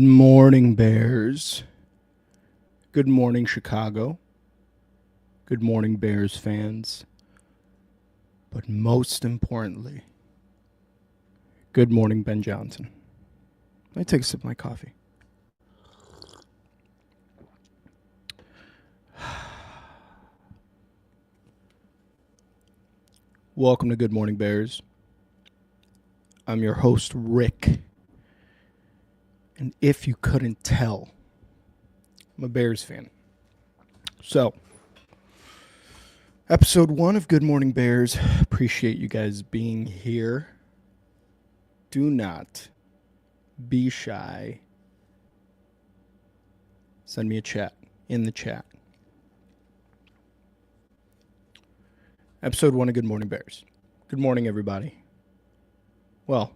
morning, Bears. Good morning, Chicago. Good morning, Bears fans. But most importantly, good morning, Ben Johnson. Let me take a sip of my coffee. Welcome to Good Morning Bears. I'm your host, Rick. And if you couldn't tell, I'm a Bears fan. So, episode 1 of Good Morning Bears. Appreciate you guys being here. Do not be shy. Send me a chat in the chat. Episode 1 of Good Morning Bears. Good morning, everybody. Well,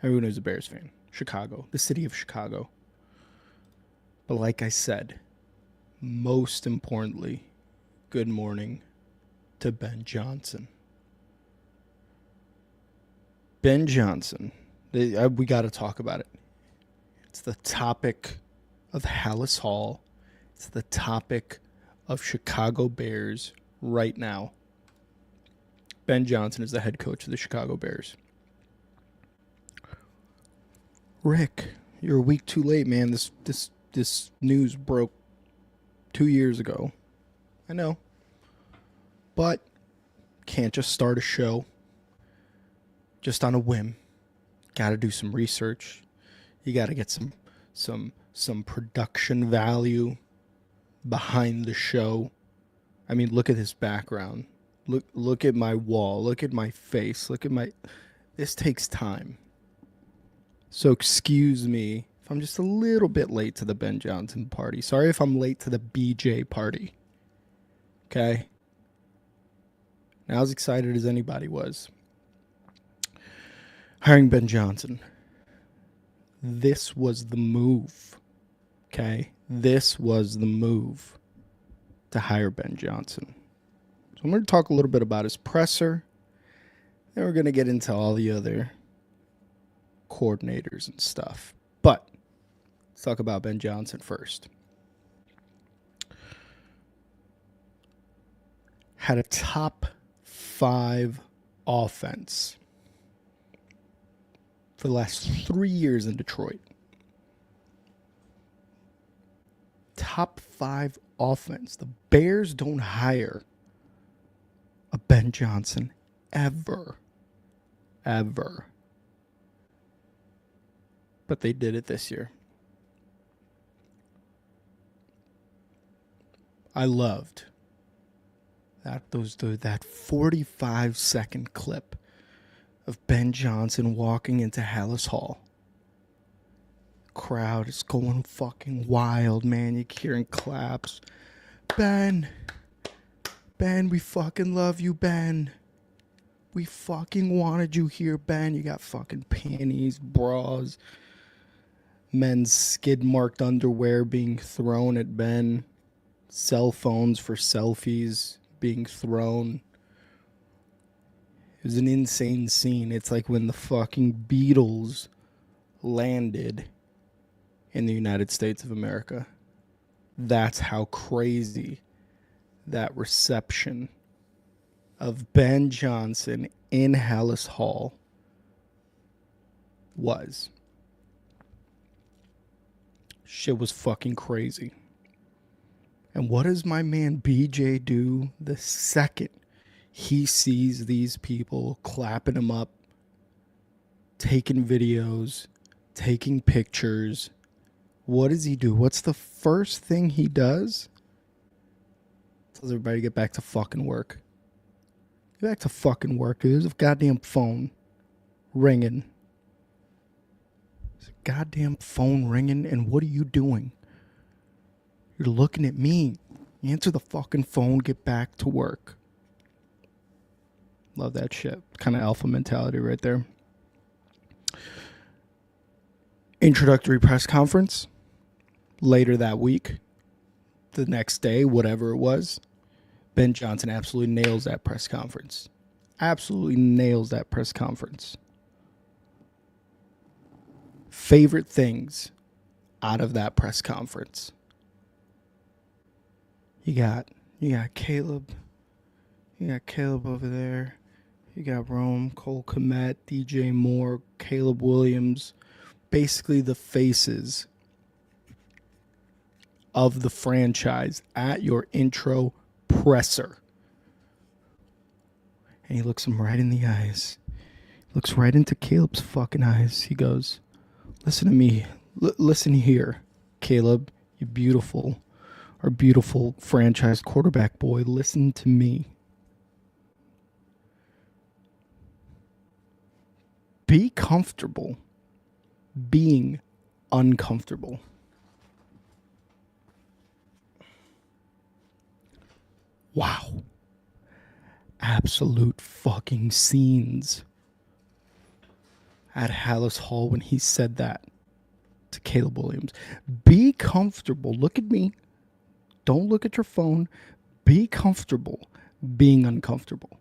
everyone who's a Bears fan. Chicago, the city of Chicago. But like I said, most importantly, good morning to Ben Johnson. Ben Johnson, we got to talk about it. It's the topic of Halas Hall. It's the topic of Chicago Bears right now. Ben Johnson is the head coach of the Chicago Bears. Rick, you're a week too late, man. This news broke 2 years ago. I know. But can't just start a show just on a whim. Got to do some research. You got to get some production value behind the show. I mean, look at this background. Look at my wall. Look at my face. This takes time. So excuse me if I'm just a little bit late to the Ben Johnson party. Sorry if I'm late to the BJ party. Okay? Not as excited as anybody was. Hiring Ben Johnson. This was the move. Okay? This was the move to hire Ben Johnson. So I'm going to talk a little bit about his presser. Then we're going to get into all the other coordinators and stuff. But let's talk about Ben Johnson first. Had a top 5 offense for the last 3 years in Detroit. Top 5 offense. The Bears don't hire a Ben Johnson ever. Ever. But they did it this year. I loved that 45-second clip of Ben Johnson walking into Halas Hall. Crowd is going fucking wild, man. You're hearing claps. Ben, we fucking love you, Ben. We fucking wanted you here, Ben. You got fucking panties, bras, men's skid-marked underwear being thrown at Ben. Cell phones for selfies being thrown. It was an insane scene. It's like when the fucking Beatles landed in the United States of America. That's how crazy that reception of Ben Johnson in Halas Hall was. Shit was fucking crazy. And what does my man BJ do the second he sees these people clapping him up, taking videos, taking pictures? What does he do? What's the first thing he does? Tells everybody to get back to fucking work. Get back to fucking work, dude. There's a goddamn phone ringing. There's a goddamn phone ringing, and what are you doing? You're looking at me. Answer the fucking phone, get back to work. Love that shit. Kind of alpha mentality right there. Introductory press conference later that week. The next day, whatever it was. Ben Johnson absolutely nails that press conference. Absolutely nails that press conference. Favorite things out of that press conference. You got Caleb. You got Caleb over there. You got Rome, Cole Kmet, DJ Moore, Caleb Williams. Basically the faces of the franchise at your intro presser. And he looks him right in the eyes. Looks right into Caleb's fucking eyes. He goes, listen to me. Listen here, Caleb, you beautiful franchise quarterback boy. Listen to me. Be comfortable being uncomfortable. Wow. Absolute fucking scenes at Halas Hall when he said that to Caleb Williams. Be comfortable. Look at me. Don't look at your phone. Be comfortable being uncomfortable.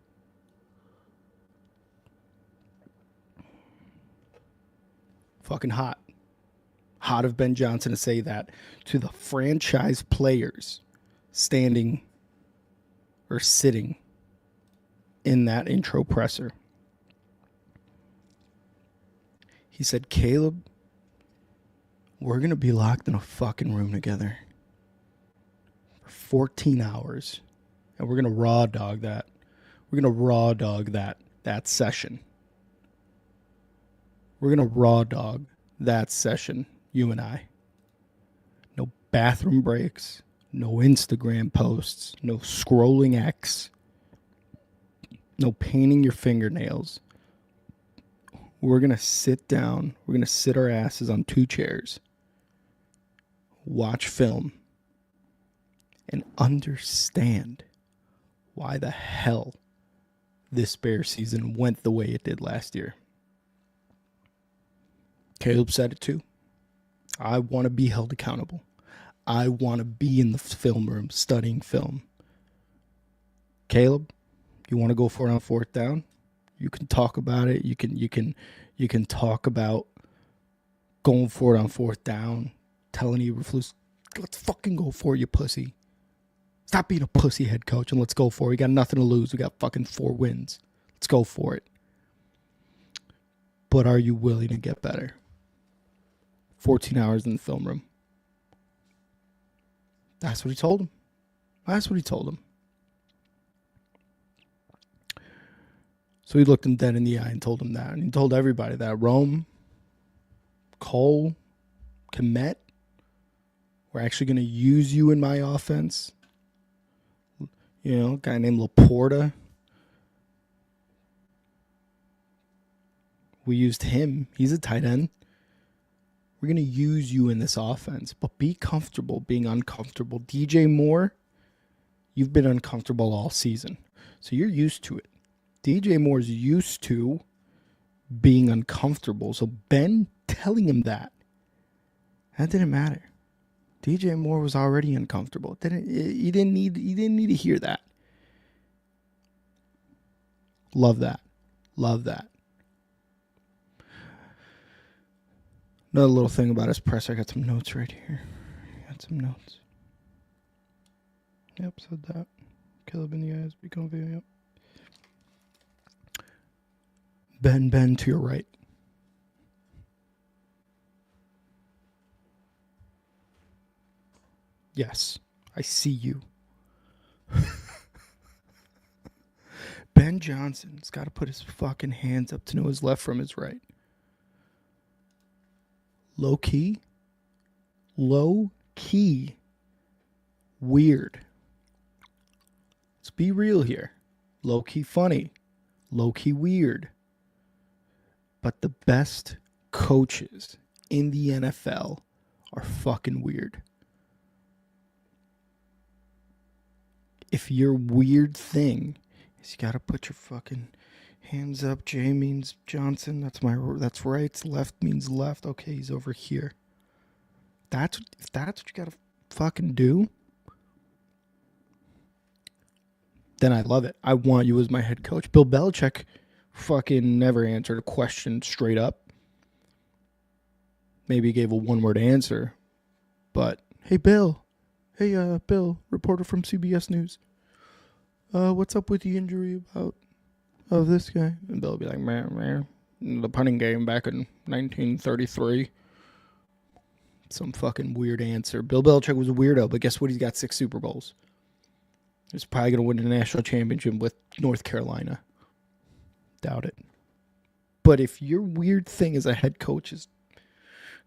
Fucking hot. Hot of Ben Johnson to say that to the franchise players standing or sitting in that intro presser. He said, Caleb, we're going to be locked in a fucking room together for 14 hours. And we're going to raw dog that. We're going to raw dog that session. We're going to raw dog that session, you and I. No bathroom breaks, no Instagram posts, no scrolling X, no painting your fingernails. We're going to sit down. We're going to sit our asses on 2 chairs, watch film, and understand why the hell this Bear season went the way it did last year. Caleb said it too. I want to be held accountable. I want to be in the film room studying film. Caleb, you want to go for it on 4th down? You can talk about it. You can talk about going for it on 4th down, telling Eberflus, let's fucking go for it, you pussy. Stop being a pussy head coach and let's go for it. We got nothing to lose. We got fucking 4 wins. Let's go for it. But are you willing to get better? 14 hours in the film room. That's what he told him. That's what he told him. So he looked him dead in the eye and told him that. And he told everybody that. Rome, Cole, Kmet, we're actually going to use you in my offense. You know, a guy named Laporta. We used him. He's a tight end. We're going to use you in this offense, but be comfortable being uncomfortable. DJ Moore, you've been uncomfortable all season, so you're used to it. DJ Moore's used to being uncomfortable, so Ben telling him that didn't matter. DJ Moore was already uncomfortable. He didn't need to hear that. Love that. Love that. Another little thing about his press, I got some notes right here. Yep, said that. Caleb in the eyes, become video. Yep. Ben, to your right. Yes, I see you. Ben Johnson's got to put his fucking hands up to know his left from his right. Low key, weird. Let's be real here. Low key funny, low key weird. But the best coaches in the NFL are fucking weird. If your weird thing is you gotta put your fucking hands up. J means Johnson. That's right. Left means left. Okay, he's over here. If that's what you gotta fucking do, then I love it. I want you as my head coach. Bill Belichick fucking never answered a question straight up. Maybe he gave a one-word answer, But hey, Bill. Hey, Bill, reporter from CBS News. What's up with the injury of this guy? And Bill will be like, man, the punting game back in 1933. Some fucking weird answer. Bill Belichick was a weirdo, but guess what? He's got 6 Super Bowls. He's probably going to win the national championship with North Carolina. Doubt it. But if your weird thing as a head coach is,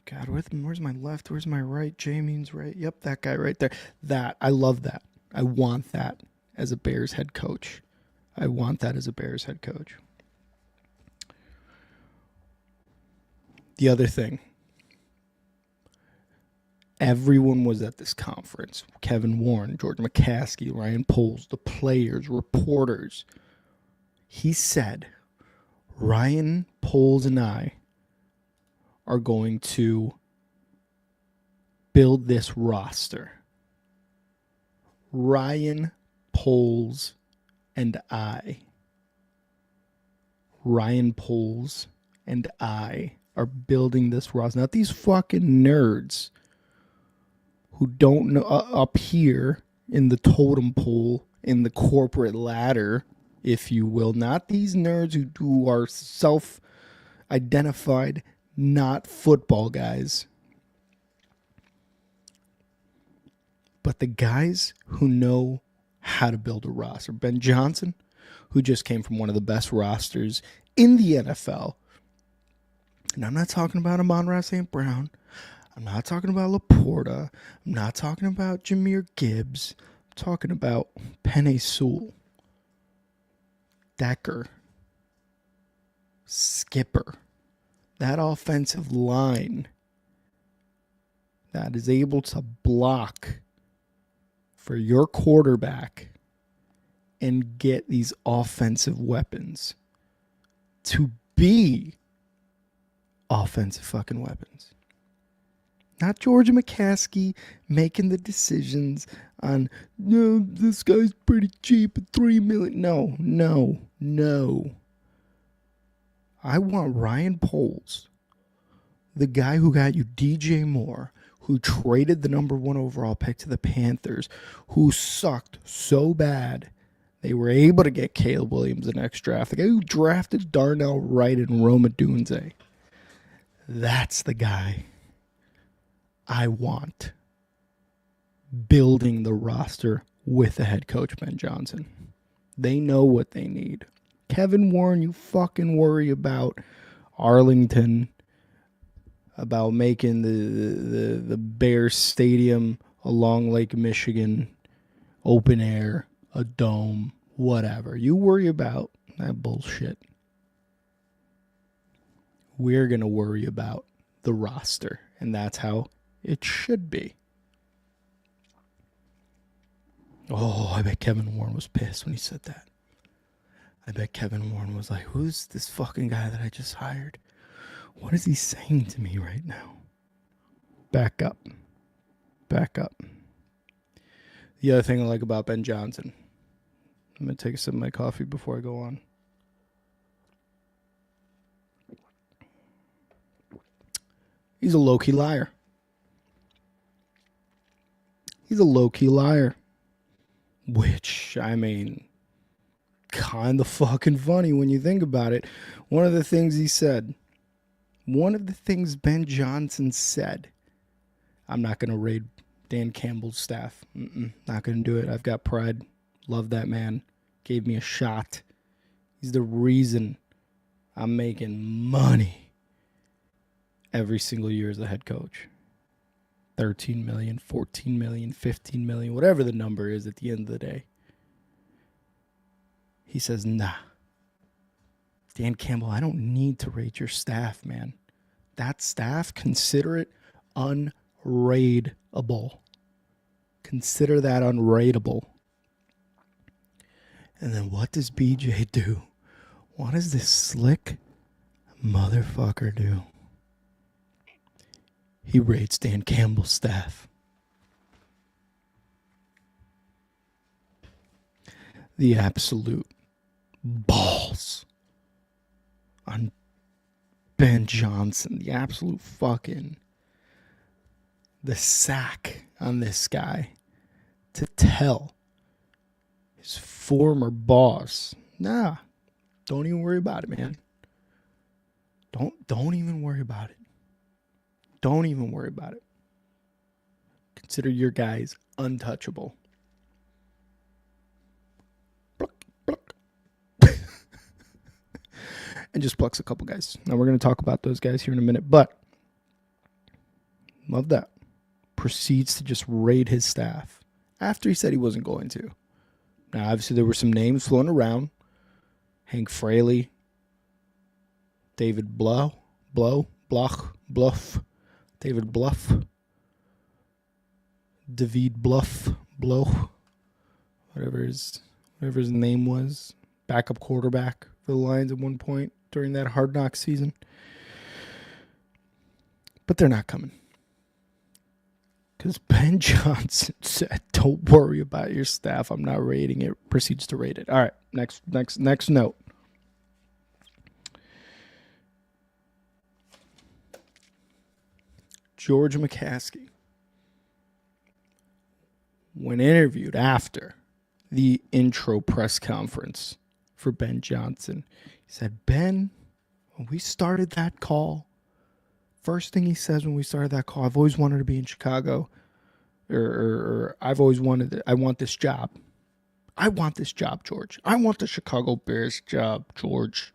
God, where's my left? Where's my right? Jamie's right. Yep, that guy right there. I love that. I want that as a Bears head coach. I want that as a Bears head coach. The other thing. Everyone was at this conference. Kevin Warren, George McCaskey, Ryan Poles, the players, reporters. He said, Ryan Poles and I are going to build this roster. Ryan Poles and I. Ryan Poles and I are building this roster. Not these fucking nerds who don't know up here in the totem pole, in the corporate ladder, if you will. Not these nerds who are self-identified not football guys. But the guys who know how to build a roster. Ben Johnson, who just came from one of the best rosters in the NFL. And I'm not talking about Amon-Ra St. Brown. I'm not talking about Laporta. I'm not talking about Jahmyr Gibbs. I'm talking about Penei Sewell, Decker, Skipper. That offensive line that is able to block for your quarterback and get these offensive weapons to be offensive fucking weapons. Not George McCaskey making the decisions on, no, this guy's pretty cheap at $3 million. No. I want Ryan Poles, the guy who got you DJ Moore, who traded the number 1 overall pick to the Panthers, who sucked so bad they were able to get Caleb Williams the next draft. The guy who drafted Darnell Wright and Rome Odunze. That's the guy I want building the roster with the head coach, Ben Johnson. They know what they need. Kevin Warren, you fucking worry about Arlington, about making the Bears Stadium along Lake Michigan open air, a dome, whatever. You worry about that bullshit. We're going to worry about the roster, and that's how it should be. Oh, I bet Kevin Warren was pissed when he said that. I bet Kevin Warren was like, who's this fucking guy that I just hired? What is he saying to me right now? Back up. The other thing I like about Ben Johnson. I'm going to take a sip of my coffee before I go on. He's a low-key liar. Which, I mean, kind of fucking funny when you think about it. One of the things Ben Johnson said, I'm not going to raid Dan Campbell's staff. Not going to do it. I've got pride. Love that man. Gave me a shot. He's the reason I'm making money every single year as a head coach. 13 million, 14 million, 15 million, whatever the number is at the end of the day. He says, nah. Dan Campbell, I don't need to rate your staff, man. That staff, consider it unrateable. Consider that unrateable. And then what does BJ do? What does this slick motherfucker do? He rates Dan Campbell's staff. The absolute balls on Ben Johnson. The absolute fucking the sack on this guy to tell his former boss, nah, don't even worry about it, man. Don't even worry about it. Don't even worry about it. Consider your guys untouchable. Pluck, pluck. And just plucks a couple guys. Now we're going to talk about those guys here in a minute, but love that. Proceeds to just raid his staff after he said he wasn't going to. Now, obviously, there were some names floating around. Hank Fraley, David Bluff, David Bluff, David Blow, whatever his name was, backup quarterback for the Lions at one point during that Hard Knock season. But they're not coming. Because Ben Johnson said, don't worry about your staff. I'm not raiding it. Proceeds to raid it. All right, next note. George McCaskey, when interviewed after the intro press conference for Ben Johnson, he said, Ben, when we started that call, first thing he says when we started that call, I've always wanted to be in Chicago, or I've always wanted I want this job. I want this job, George. I want the Chicago Bears job, George.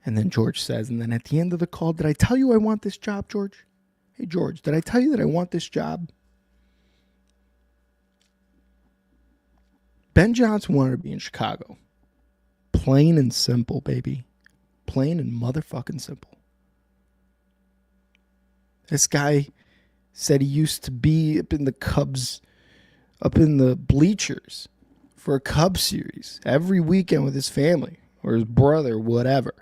And then George says, and then at the end of the call, did I tell you I want this job, George? Hey, George, did I tell you that I want this job? Ben Johnson wanted to be in Chicago. Plain and simple, baby. Plain and motherfucking simple. This guy said he used to be up in the Cubs, up in the bleachers for a Cubs series every weekend with his family or his brother, whatever.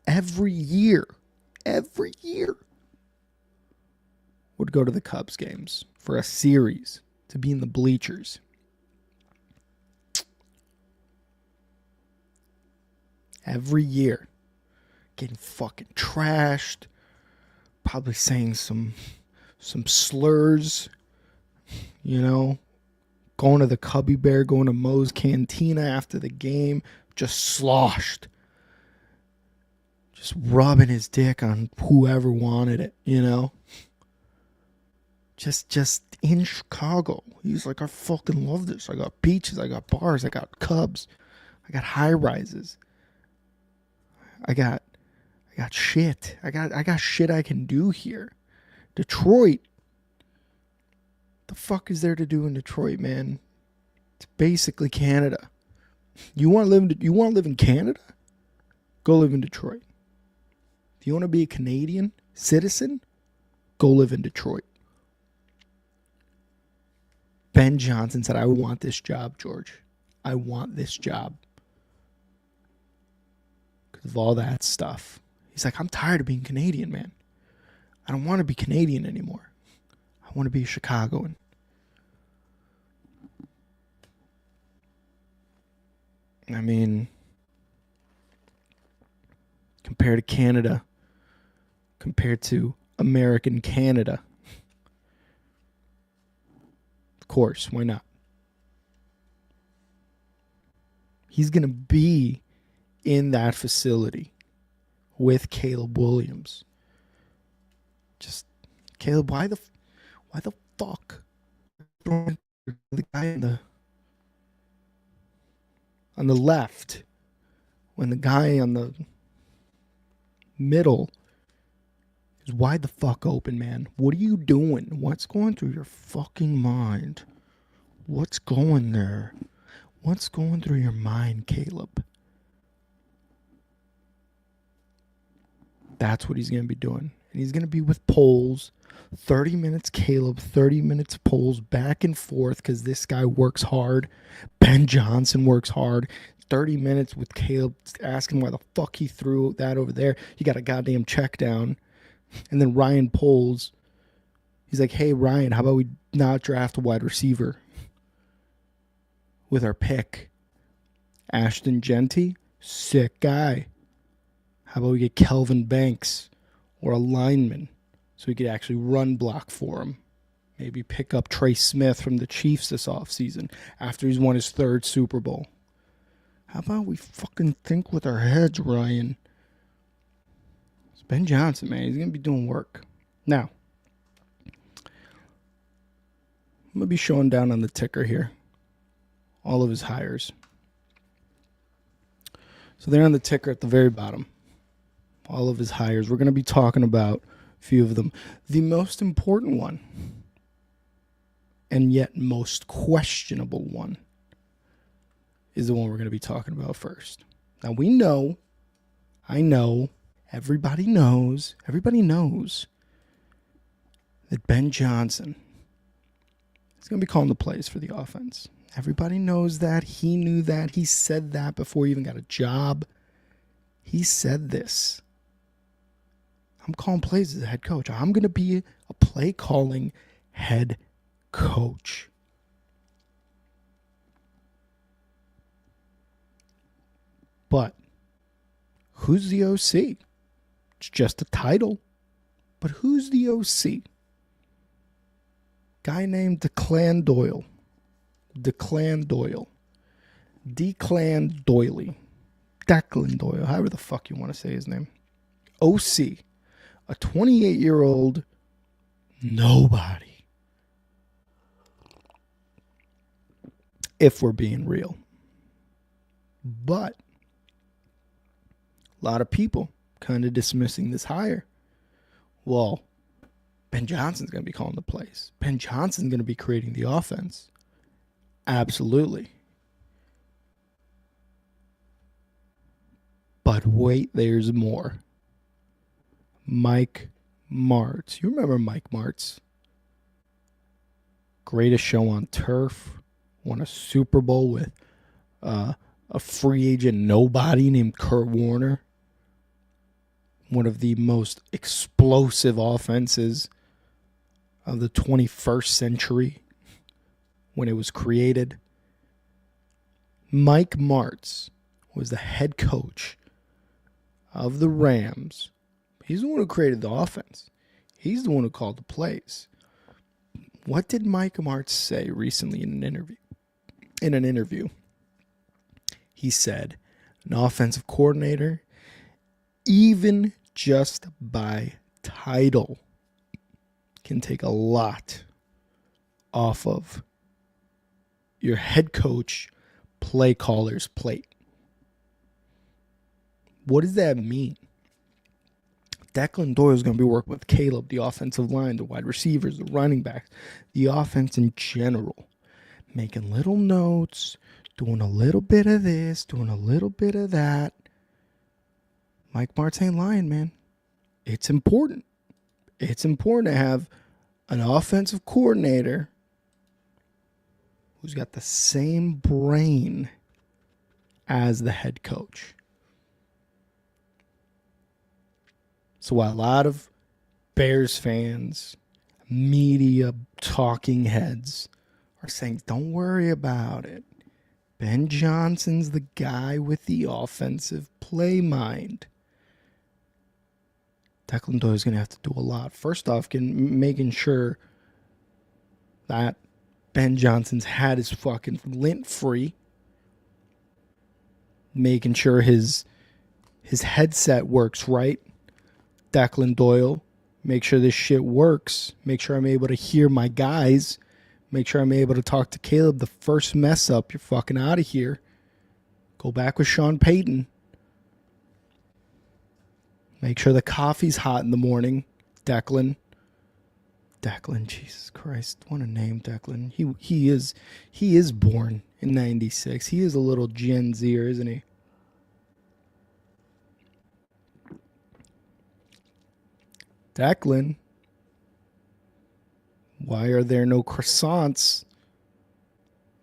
Every year would go to the Cubs games for a series to be in the bleachers. Every year. Getting fucking trashed. Probably saying some slurs. You know. Going to the Cubby Bear, going to Moe's Cantina after the game. Just sloshed. Just rubbing his dick on whoever wanted it, you know. Just in Chicago. He's like, I fucking love this. I got beaches, I got bars, I got Cubs, I got high rises. I got shit. I got shit I can do here. Detroit. The fuck is there to do in Detroit, man? It's basically Canada. You want to live in Canada? Go live in Detroit. If you want to be a Canadian citizen, go live in Detroit. Ben Johnson said, I want this job, George. I want this job. Because of all that stuff. He's like, I'm tired of being Canadian, man. I don't want to be Canadian anymore. I want to be a Chicagoan. I mean, compared to Canada, compared to American Canada, of course, why not? He's going to be in that facility with Caleb Williams. Just, Caleb, why the fuck? The guy on the left, when the guy on the middle is wide the fuck open, man. What are you doing? What's going through your fucking mind? What's going there? What's going through your mind, Caleb? That's what he's going to be doing. And he's going to be with Poles. 30 minutes Caleb, 30 minutes Poles, back and forth, because this guy works hard. Ben Johnson works hard. 30 minutes with Caleb asking why the fuck he threw that over there. You got a goddamn check down. And then Ryan Poles, he's like, hey, Ryan, how about we not draft a wide receiver with our pick? Ashton Genty, sick guy. How about we get Kelvin Banks or a lineman? so he could actually run block for him. Maybe pick up Trey Smith from the Chiefs this offseason after he's won his third Super Bowl. How about we fucking think with our heads, Ryan? It's Ben Johnson, man. He's going to be doing work. Now, I'm going to be showing down on the ticker here all of his hires. So they're on the ticker at the very bottom. All of his hires. We're going to be talking about a few of them. The most important one, and yet most questionable one, is the one we're going to be talking about first. Now we know, I know, everybody knows that Ben Johnson is going to be calling the plays for the offense. Everybody knows that. He knew that. He said that before he even got a job. He said this. I'm calling plays as a head coach. I'm going to be a play calling head coach. But who's the OC? It's just a title. But who's the OC? Guy named Declan Doyle. Declan Doyle. Declan Doyle. However the fuck you want to say his name. OC. A 28-year-old nobody. If we're being real. But a lot of people kind of dismissing this hire. Well, Ben Johnson's going to be calling the plays. Ben Johnson's going to be creating the offense. Absolutely. But wait, there's more. Mike Martz. You remember Mike Martz? Greatest show on turf. Won a Super Bowl with a free agent nobody named Kurt Warner. One of the most explosive offenses of the 21st century when it was created. Mike Martz was the head coach of the Rams. He's the one who created the offense. He's the one who called the plays. What did Mike Martz say recently in an interview? He said, an offensive coordinator, even just by title, can take a lot off of your head coach play caller's plate. What does that mean? Declan Doyle is going to be working with Caleb, the offensive line, the wide receivers, the running backs, the offense in general. Making little notes, doing a little bit of this, doing a little bit of that. Mike Martz ain't lying, man. It's important. It's important to have an offensive coordinator who's got the same brain as the head coach. So while a lot of Bears fans, media talking heads are saying, don't worry about it. Ben Johnson's the guy with the offensive play mind. Declan Doyle is going to have to do a lot. First off, making sure that Ben Johnson's had his fucking lint free. Making sure his headset works right. Declan Doyle, make sure this shit works. Make sure I'm able to hear my guys. Make sure I'm able to talk to Caleb. The first mess up, you're fucking out of here. Go back with Sean Payton. Make sure the coffee's hot in the morning. Declan, Jesus Christ. What a name, Declan. He is born in 96. He is a little Gen Zer, isn't he? Declan, why are there no croissants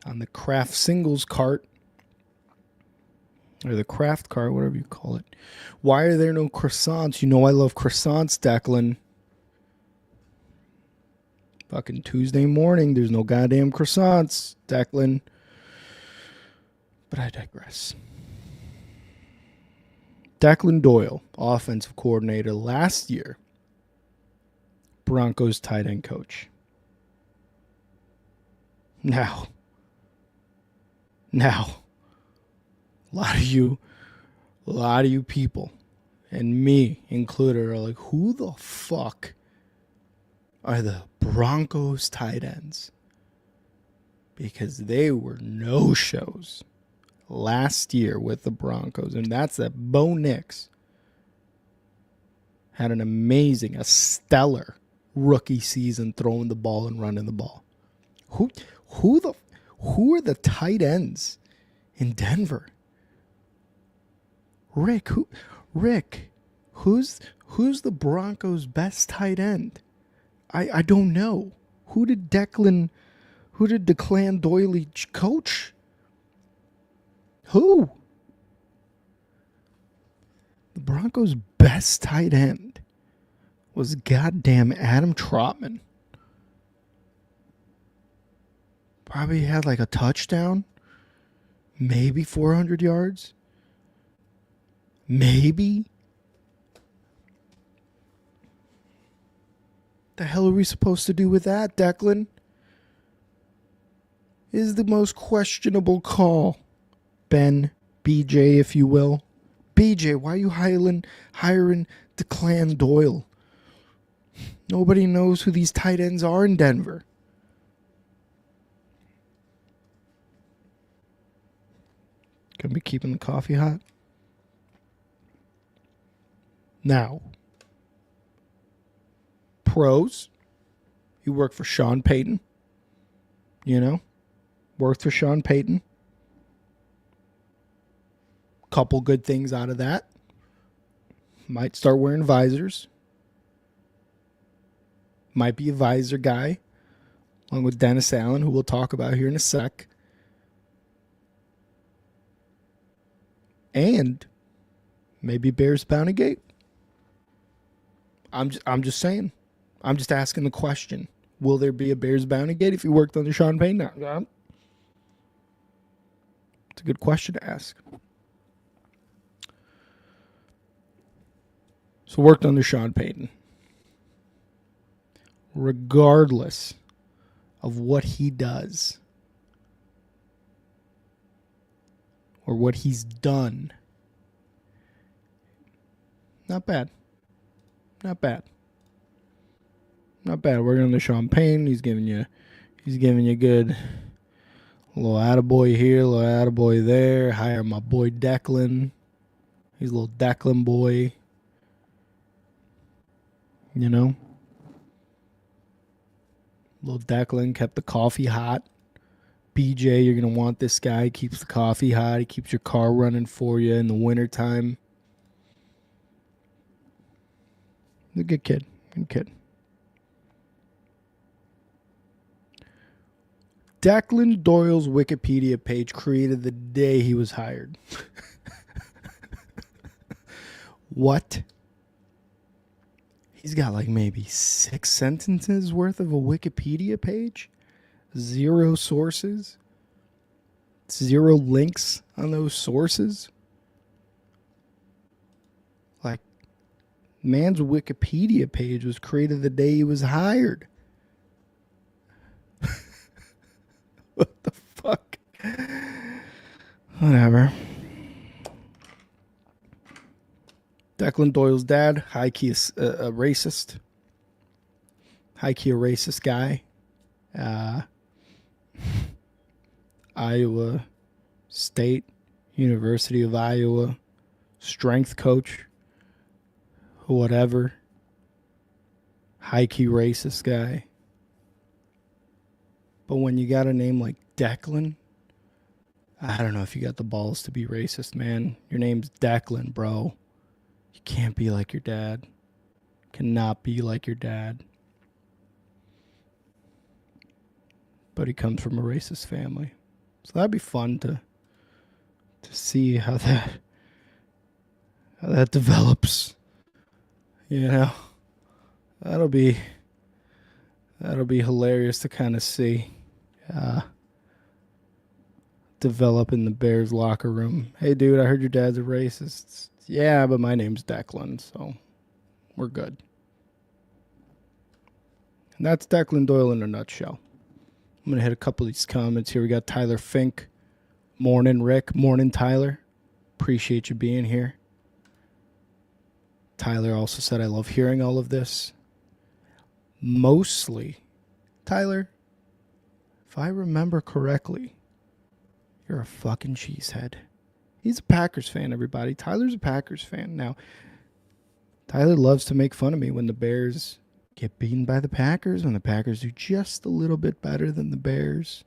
on the Kraft singles cart? Or the Kraft cart, whatever you call it. Why are there no croissants? You know I love croissants, Declan. Fucking Tuesday morning, there's no goddamn croissants, Declan. But I digress. Declan Doyle, offensive coordinator last year Broncos tight end coach. Now, a lot of you people, and me included, are like, who the fuck are the Broncos tight ends? Because they were no-shows last year with the Broncos, and that's that Bo Nix had a stellar rookie season throwing the ball and running the ball. Who are the tight ends in Denver? Rick, who's the Broncos' best tight end? I don't know. Who did Declan Doyle coach? Who? The Broncos' best tight end was goddamn Adam Trotman. Probably had like a touchdown. Maybe 400 yards. Maybe. The hell are we supposed to do with that, Declan? Is the most questionable call. Ben, BJ, if you will. BJ, why are you hiring Declan Doyle? Nobody knows who these tight ends are in Denver. Gonna be keeping the coffee hot. Now, pros. You work for Sean Payton. Worked for Sean Payton. Couple good things out of that. Might start wearing visors. Might be a visor guy, along with Dennis Allen, who we'll talk about here in a sec. And maybe Bears Bounty Gate. I'm just saying. I'm just asking the question. Will there be a Bears Bounty Gate if you worked under Sean Payton? It's a good question to ask. So worked under Sean Payton. Regardless of what he does or what he's done, not bad. Not bad. Working under Sean Payton, he's giving you good little attaboy here, little attaboy there. Hire my boy Declan. He's a little Declan boy. Little Declan kept the coffee hot. BJ, you're going to want this guy. He keeps the coffee hot. He keeps your car running for you in the wintertime. He's a good kid. Declan Doyle's Wikipedia page created the day he was hired. What? He's got like maybe 6 sentences worth of a Wikipedia page. 0 sources. 0 links on those sources. Like, man's Wikipedia page was created the day he was hired. What the fuck? Whatever. Declan Doyle's dad, high-key a racist. High-key a racist guy. Iowa State, University of Iowa, strength coach, whatever. High-key racist guy. But when you got a name like Declan, I don't know if you got the balls to be racist, man. Your name's Declan, bro. You can't be like your dad. Cannot be like your dad. But he comes from a racist family. So that'd be fun to see how that develops. That'll be hilarious to kind of see develop in the Bears locker room. Hey, dude, I heard your dad's a racist. Yeah, but my name's Declan, so we're good. And that's Declan Doyle in a nutshell. I'm going to hit a couple of these comments here. We got Tyler Fink. Morning, Rick. Morning, Tyler. Appreciate you being here. Tyler also said, I love hearing all of this. Mostly, Tyler, if I remember correctly, you're a fucking cheesehead. He's a Packers fan, everybody. Tyler's a Packers fan. Now, Tyler loves to make fun of me when the Bears get beaten by the Packers, when the Packers do just a little bit better than the Bears.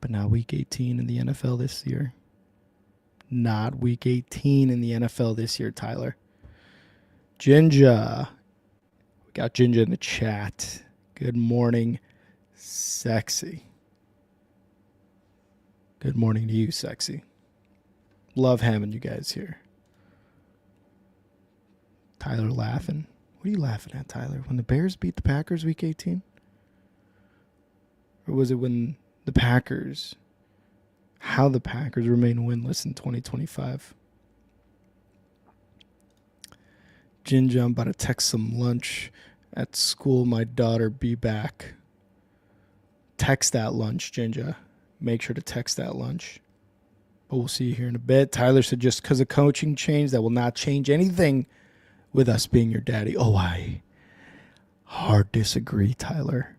But not week 18 in the NFL this year. Not week 18 in the NFL this year, Tyler. Jinja. We got Jinja in the chat. Good morning, sexy. Good morning to you, sexy. Love having you guys here. Tyler laughing. What are you laughing at, Tyler? When the Bears beat the Packers week 18? Or was it when the Packers, how the Packers remain winless in 2025? Ginger, I'm about to text some lunch at school. My daughter be back. Text that lunch, Ginger. Make sure to text that lunch. But we'll see you here in a bit. Tyler said just because of coaching change, that will not change anything with us being your daddy. Oh, I hard disagree, Tyler.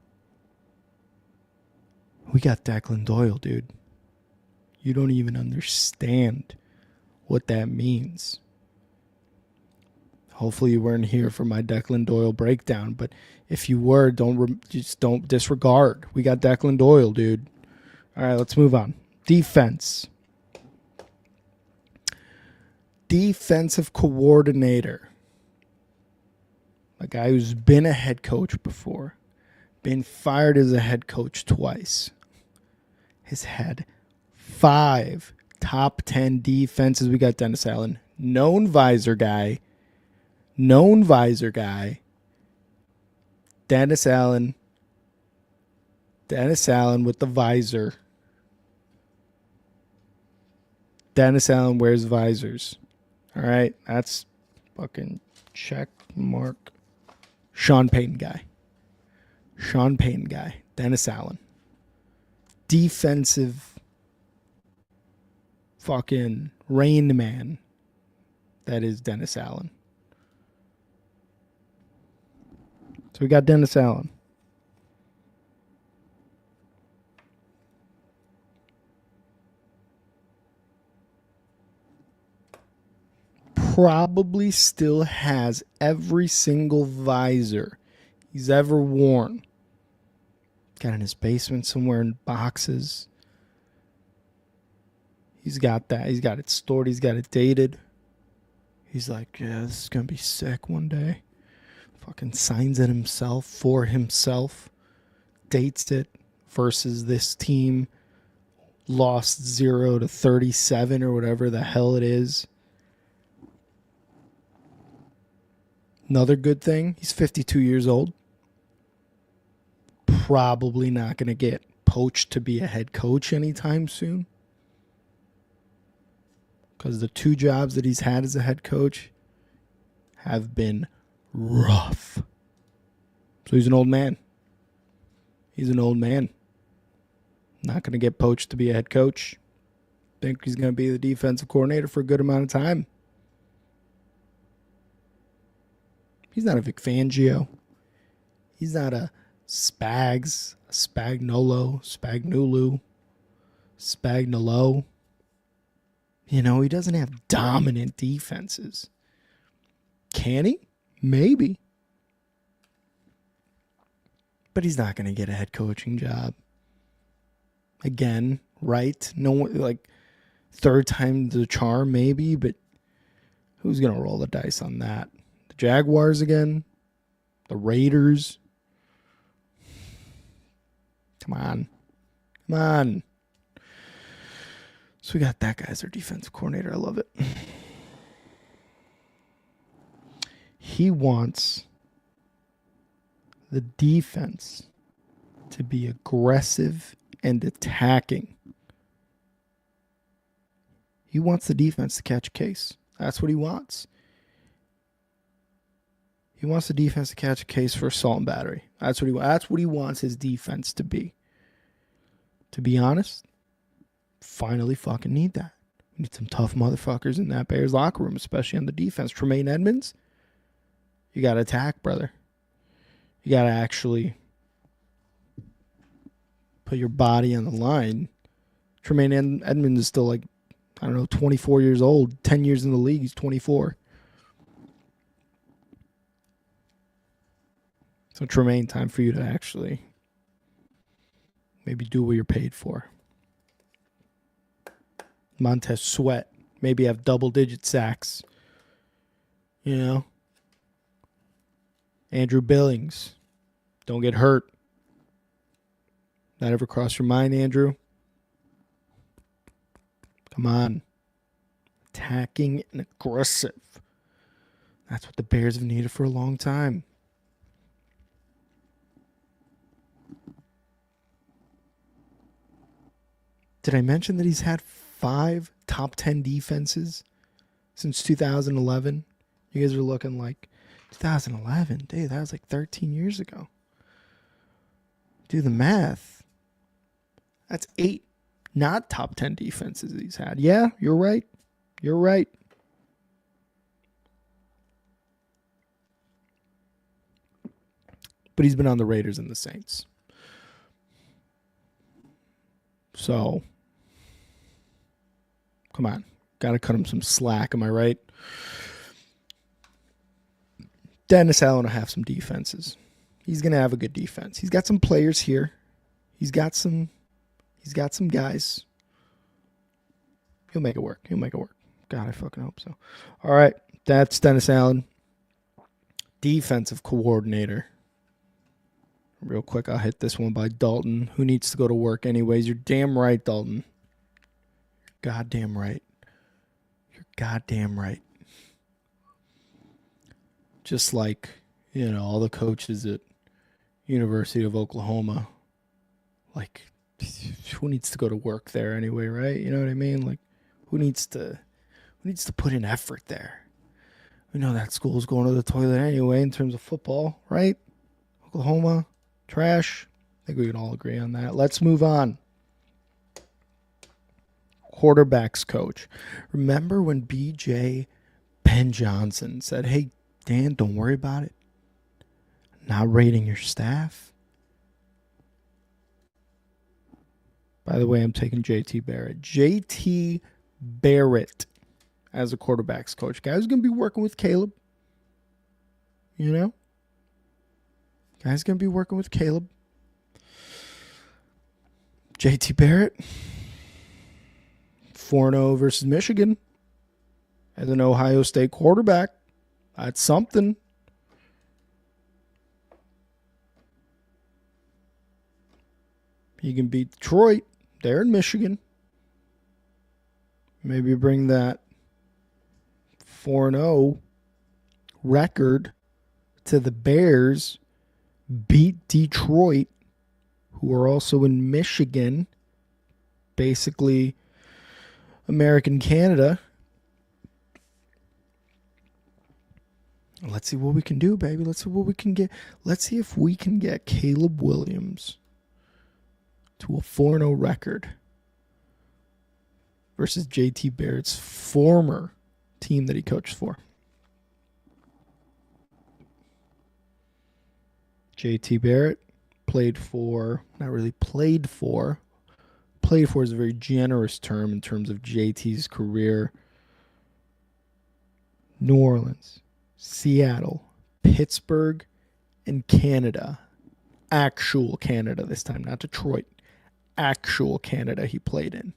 We got Declan Doyle, dude. You don't even understand what that means. Hopefully you weren't here for my Declan Doyle breakdown, but if you were, just don't disregard. We got Declan Doyle, dude. All right, let's move on. Defense. Defensive coordinator. A guy who's been a head coach before. Been fired as a head coach twice. Has had 5 top 10 defenses. We got Dennis Allen. Known visor guy. Dennis Allen. Dennis Allen with the visor. Dennis Allen wears visors. All right, that's fucking check mark. Sean Payton guy. Dennis Allen. Defensive fucking Rain Man. That is Dennis Allen. So we got Dennis Allen. Probably still has every single visor he's ever worn. Got in his basement somewhere in boxes. He's got that. He's got it stored. He's got it dated. He's like, yeah, this is going to be sick one day. Fucking signs it himself for himself. Dates it versus this team lost 0-37 or whatever the hell it is. Another good thing, he's 52 years old. Probably not going to get poached to be a head coach anytime soon. Because the 2 jobs that he's had as a head coach have been rough. So he's an old man. Not going to get poached to be a head coach. Think he's going to be the defensive coordinator for a good amount of time. He's not a Vic Fangio. He's not a Spags, a Spagnolo, Spagnolo. You know, he doesn't have dominant defenses. Can he? Maybe. But he's not going to get a head coaching job. Again, right? No one, like, third time the charm, maybe, but who's going to roll the dice on that? The Jaguars again? The Raiders? Come on. So we got that guy as our defensive coordinator. I love it. He wants the defense to be aggressive and attacking. He wants the defense to catch a case. That's what he wants. He wants the defense to catch a case for assault and battery. That's what he wants his defense to be. To be honest, finally fucking need that. We need some tough motherfuckers in that Bears locker room, especially on the defense. Tremaine Edmonds, you got to attack, brother. You got to actually put your body on the line. Tremaine Edmonds is still like, I don't know, 24 years old, 10 years in the league. He's 24. So Tremaine, time for you to actually maybe do what you're paid for. Montez Sweat, maybe have double-digit sacks. You know? Andrew Billings, don't get hurt. That ever crossed your mind, Andrew? Come on. Attacking and aggressive. That's what the Bears have needed for a long time. Did I mention that he's had 5 top 10 defenses since 2011? You guys are looking like 2011. Dude, that was like 13 years ago. Do the math. That's 8 not top 10 defenses he's had. Yeah, you're right. You're right. But he's been on the Raiders and the Saints. So, come on. Got to cut him some slack, am I right? Dennis Allen will have some defenses. He's going to have a good defense. He's got some players here. He's got some guys. He'll make it work. God, I fucking hope so. All right. That's Dennis Allen. Defensive coordinator. Real quick, I'll hit this one by Dalton. Who needs to go to work anyways? You're damn right, Dalton. You're goddamn right. You're goddamn right. Just like, all the coaches at University of Oklahoma. Like, who needs to go to work there anyway, right? You know what I mean? Like, who needs to put in effort there? We know that school's going to the toilet anyway in terms of football, right? Oklahoma, trash. I think we can all agree on that. Let's move on. Quarterbacks coach. Remember when BJ Penn Johnson said, "Hey, Dan, don't worry about it. Not rating your staff." By the way, I'm taking JT Barrett. JT Barrett as a quarterbacks coach. Guy's going to be working with Caleb. Guy's going to be working with Caleb. JT Barrett. 4-0 versus Michigan. As an Ohio State quarterback. That's something. He can beat Detroit. They're in Michigan. Maybe bring that 4-0 record to the Bears. Beat Detroit, who are also in Michigan. Basically, American Canada. Let's see what we can do, baby. Let's see what we can get. Let's see if we can get Caleb Williams to a 4-0 record versus JT Barrett's former team that he coached for. JT Barrett not really played for is a very generous term in terms of JT's career. New Orleans, Seattle, Pittsburgh, and Canada. Actual Canada this time, not Detroit. Actual Canada he played in.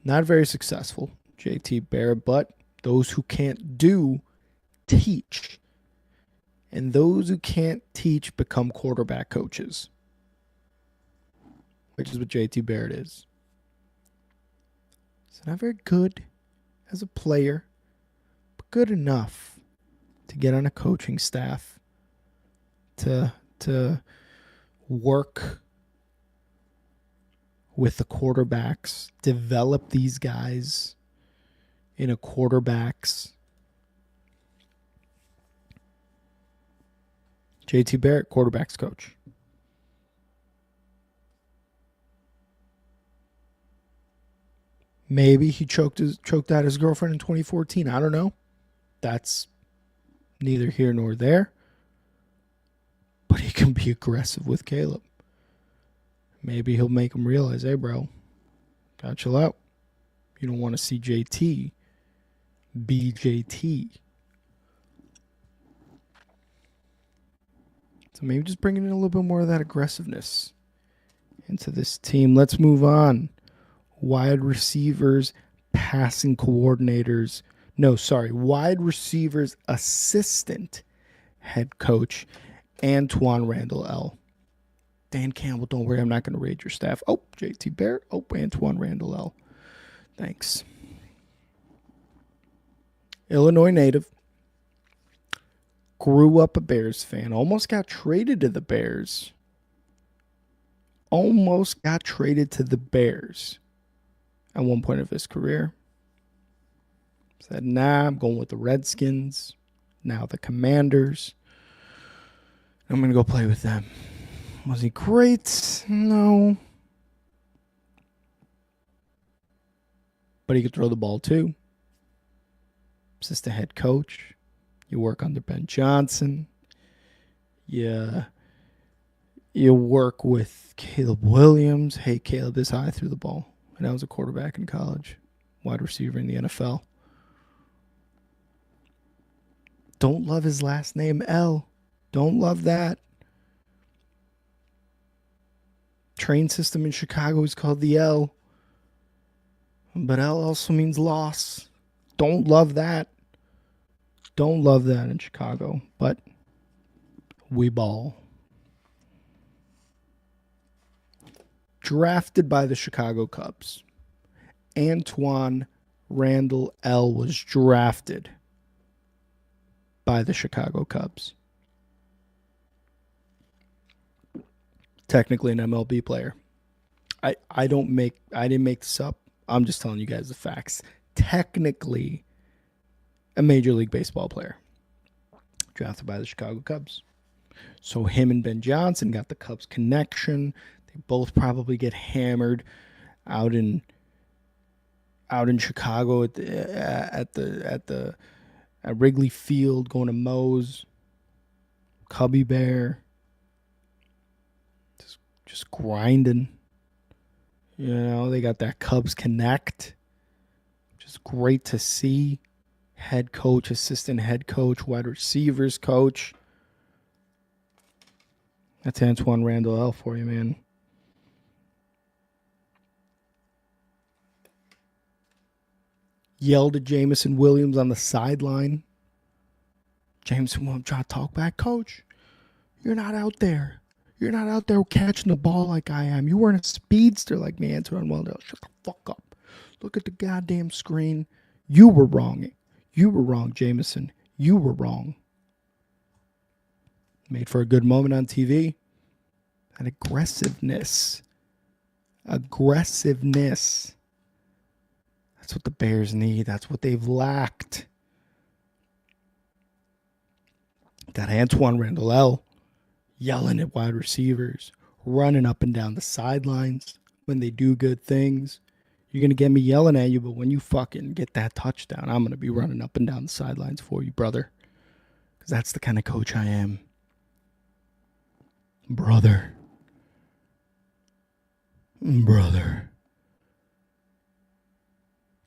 Not very successful, JT Barrett, but those who can't do, teach. And those who can't teach become quarterback coaches, which is what JT Barrett is. So not very good as a player, but good enough to get on a coaching staff, to work with the quarterbacks, develop these guys in a quarterback's JT Barrett, quarterback's coach. Maybe he choked out his girlfriend in 2014. I don't know. That's neither here nor there. But he can be aggressive with Caleb. Maybe he'll make him realize, hey, bro, gotta chill out. You don't want to see JT be JT. So maybe just bringing in a little bit more of that aggressiveness into this team. Let's move on. Wide receivers, passing coordinators. No, sorry. Wide receivers assistant head coach, Antoine Randall L. Dan Campbell, don't worry, I'm not going to raid your staff. Oh, JT Barrett. Oh, Antoine Randall L. Thanks. Illinois native. Grew up a Bears fan. Almost got traded to the Bears. At one point of his career. Said, nah, I'm going with the Redskins. Now the Commanders. I'm going to go play with them. Was he great? No. But he could throw the ball too. Assistant head coach. You work under Ben Johnson. You work with Caleb Williams. Hey, Caleb, this high threw the ball. And I was a quarterback in college. Wide receiver in the NFL. Don't love his last name, L. Don't love that. Train system in Chicago is called the L. But L also means loss. Don't love that. Don't love that in Chicago. But we ball. Drafted by the Chicago Cubs. Antoine Randall L. was drafted by the Chicago Cubs. Technically an MLB player. I didn't make this up. I'm just telling you guys the facts. Technically a Major League Baseball player. Drafted by the Chicago Cubs. So him and Ben Johnson got the Cubs connection. They both probably get hammered out in Chicago at Wrigley Field, going to Moe's, Cubby Bear, just grinding. You know, they got that Cubs connect. Just great to see. Head coach, assistant head coach, wide receivers coach. That's Antoine Randall L for you, man. Yelled at Jameson Williams on the sideline. Jameson Williams tried to talk back. Coach, you're not out there. You're not out there catching the ball like I am. You weren't a speedster like me, Antoine Randall. Shut the fuck up. Look at the goddamn screen. You were wrong. You were wrong, Jameson. You were wrong. Made for a good moment on TV. And aggressiveness. Aggressiveness. That's what the Bears need. That's what they've lacked. Got Antoine Randall L. yelling at wide receivers, running up and down the sidelines when they do good things. You're going to get me yelling at you, but when you fucking get that touchdown, I'm going to be running up and down the sidelines for you, brother. Because that's the kind of coach I am. Brother.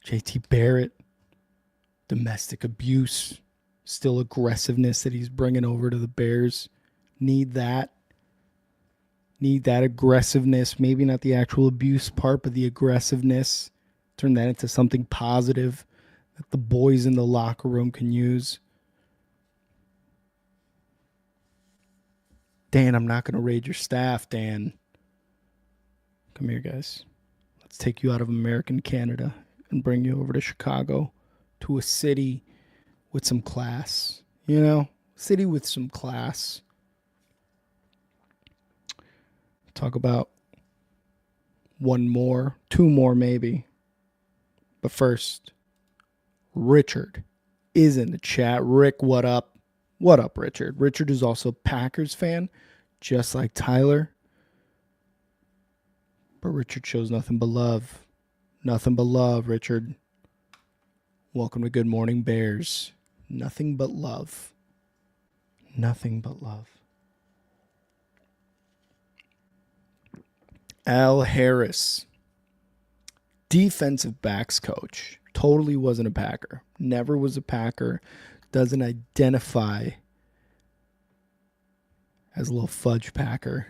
JT Barrett, domestic abuse, still aggressiveness that he's bringing over to the Bears. Need that aggressiveness. Maybe not the actual abuse part, but the aggressiveness. Turn that into something positive that the boys in the locker room can use. Dan, I'm not going to raid your staff, Dan. Come here, guys. Let's take you out of American Canada and bring you over to Chicago, to a city with some class. You know, city with some class. Talk about two more maybe. But first, Richard is in the chat. Rick, what up? What up, Richard? Richard is also a Packers fan, just like Tyler. But Richard shows nothing but love. Nothing but love, Richard. Welcome to Good Morning Bears. Nothing but love. Nothing but love. Al Harris, defensive backs coach. Totally wasn't a Packer. Never was a Packer. Doesn't identify as a little fudge Packer.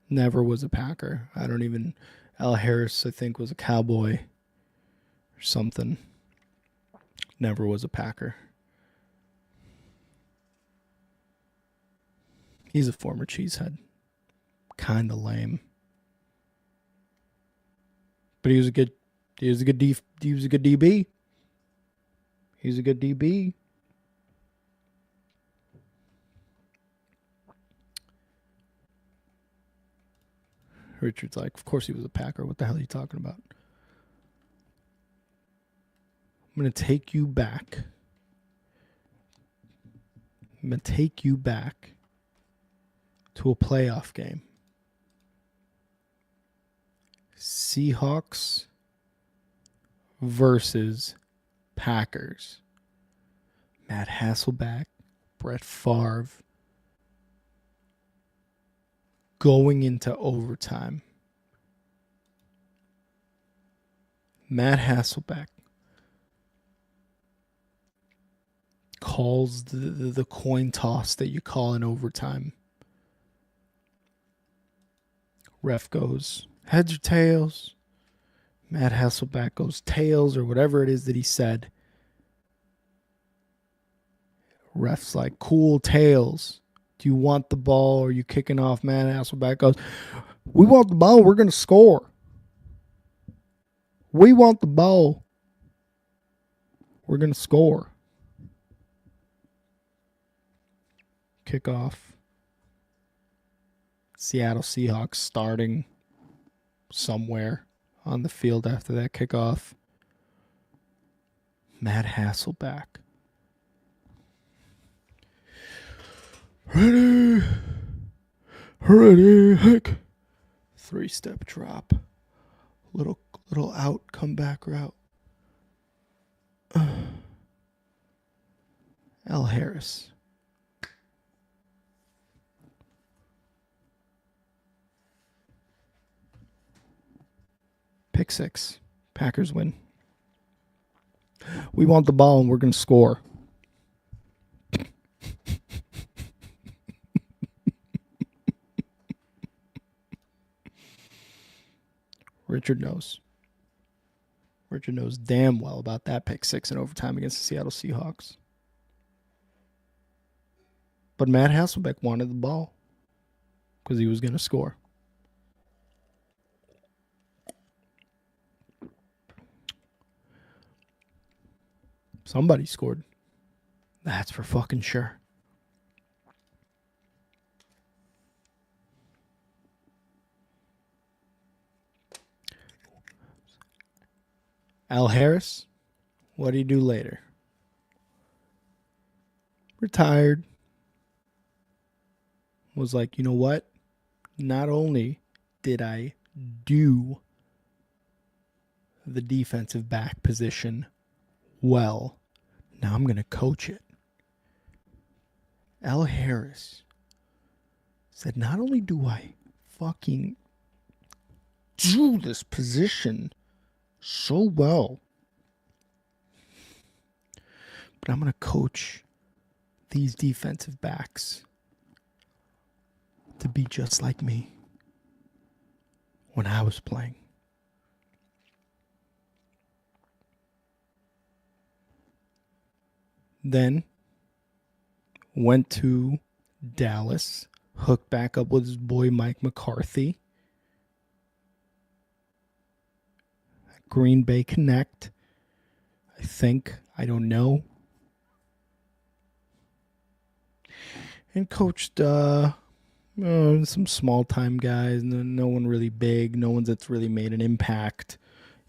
Never was a Packer. Al Harris, I think, was a Cowboy or something. Never was a Packer. He's a former cheesehead. Kind of lame. But he was a good DB. He was a good DB. Richard's like, of course he was a Packer. What the hell are you talking about? I'm going to take you back. To a playoff game. Seahawks versus Packers. Matt Hasselbeck, Brett Favre. Going into overtime. Matt Hasselbeck calls the coin toss that you call in overtime. Ref goes heads or tails. Matt Hasselbeck goes tails or whatever it is that he said. Ref's like, cool, tails. Do you want the ball? Or are you kicking off? Matt Hasselbeck goes, we want the ball. We're going to score. We want the ball. We're going to score. Kickoff. Seattle Seahawks starting somewhere on the field after that kickoff. Matt Hasselbeck. Ready, heck. 3-step drop. Little out, come back route. Al Harris. Pick 6. Packers win. We want the ball and we're going to score. Richard knows. Richard knows damn well about that pick 6 in overtime against the Seattle Seahawks. But Matt Hasselbeck wanted the ball because he was going to score. Somebody scored. That's for fucking sure. Al Harris, what did he do later? Retired. Was like, you know what? Not only did I do the defensive back position well, now I'm going to coach it. Al Harris said, not only do I fucking do this position so well, but I'm going to coach these defensive backs to be just like me when I was playing. Then went to Dallas, hooked back up with his boy Mike McCarthy. Green Bay Connect, I think. I don't know. And coached some small-time guys. No one really big. No one that's really made an impact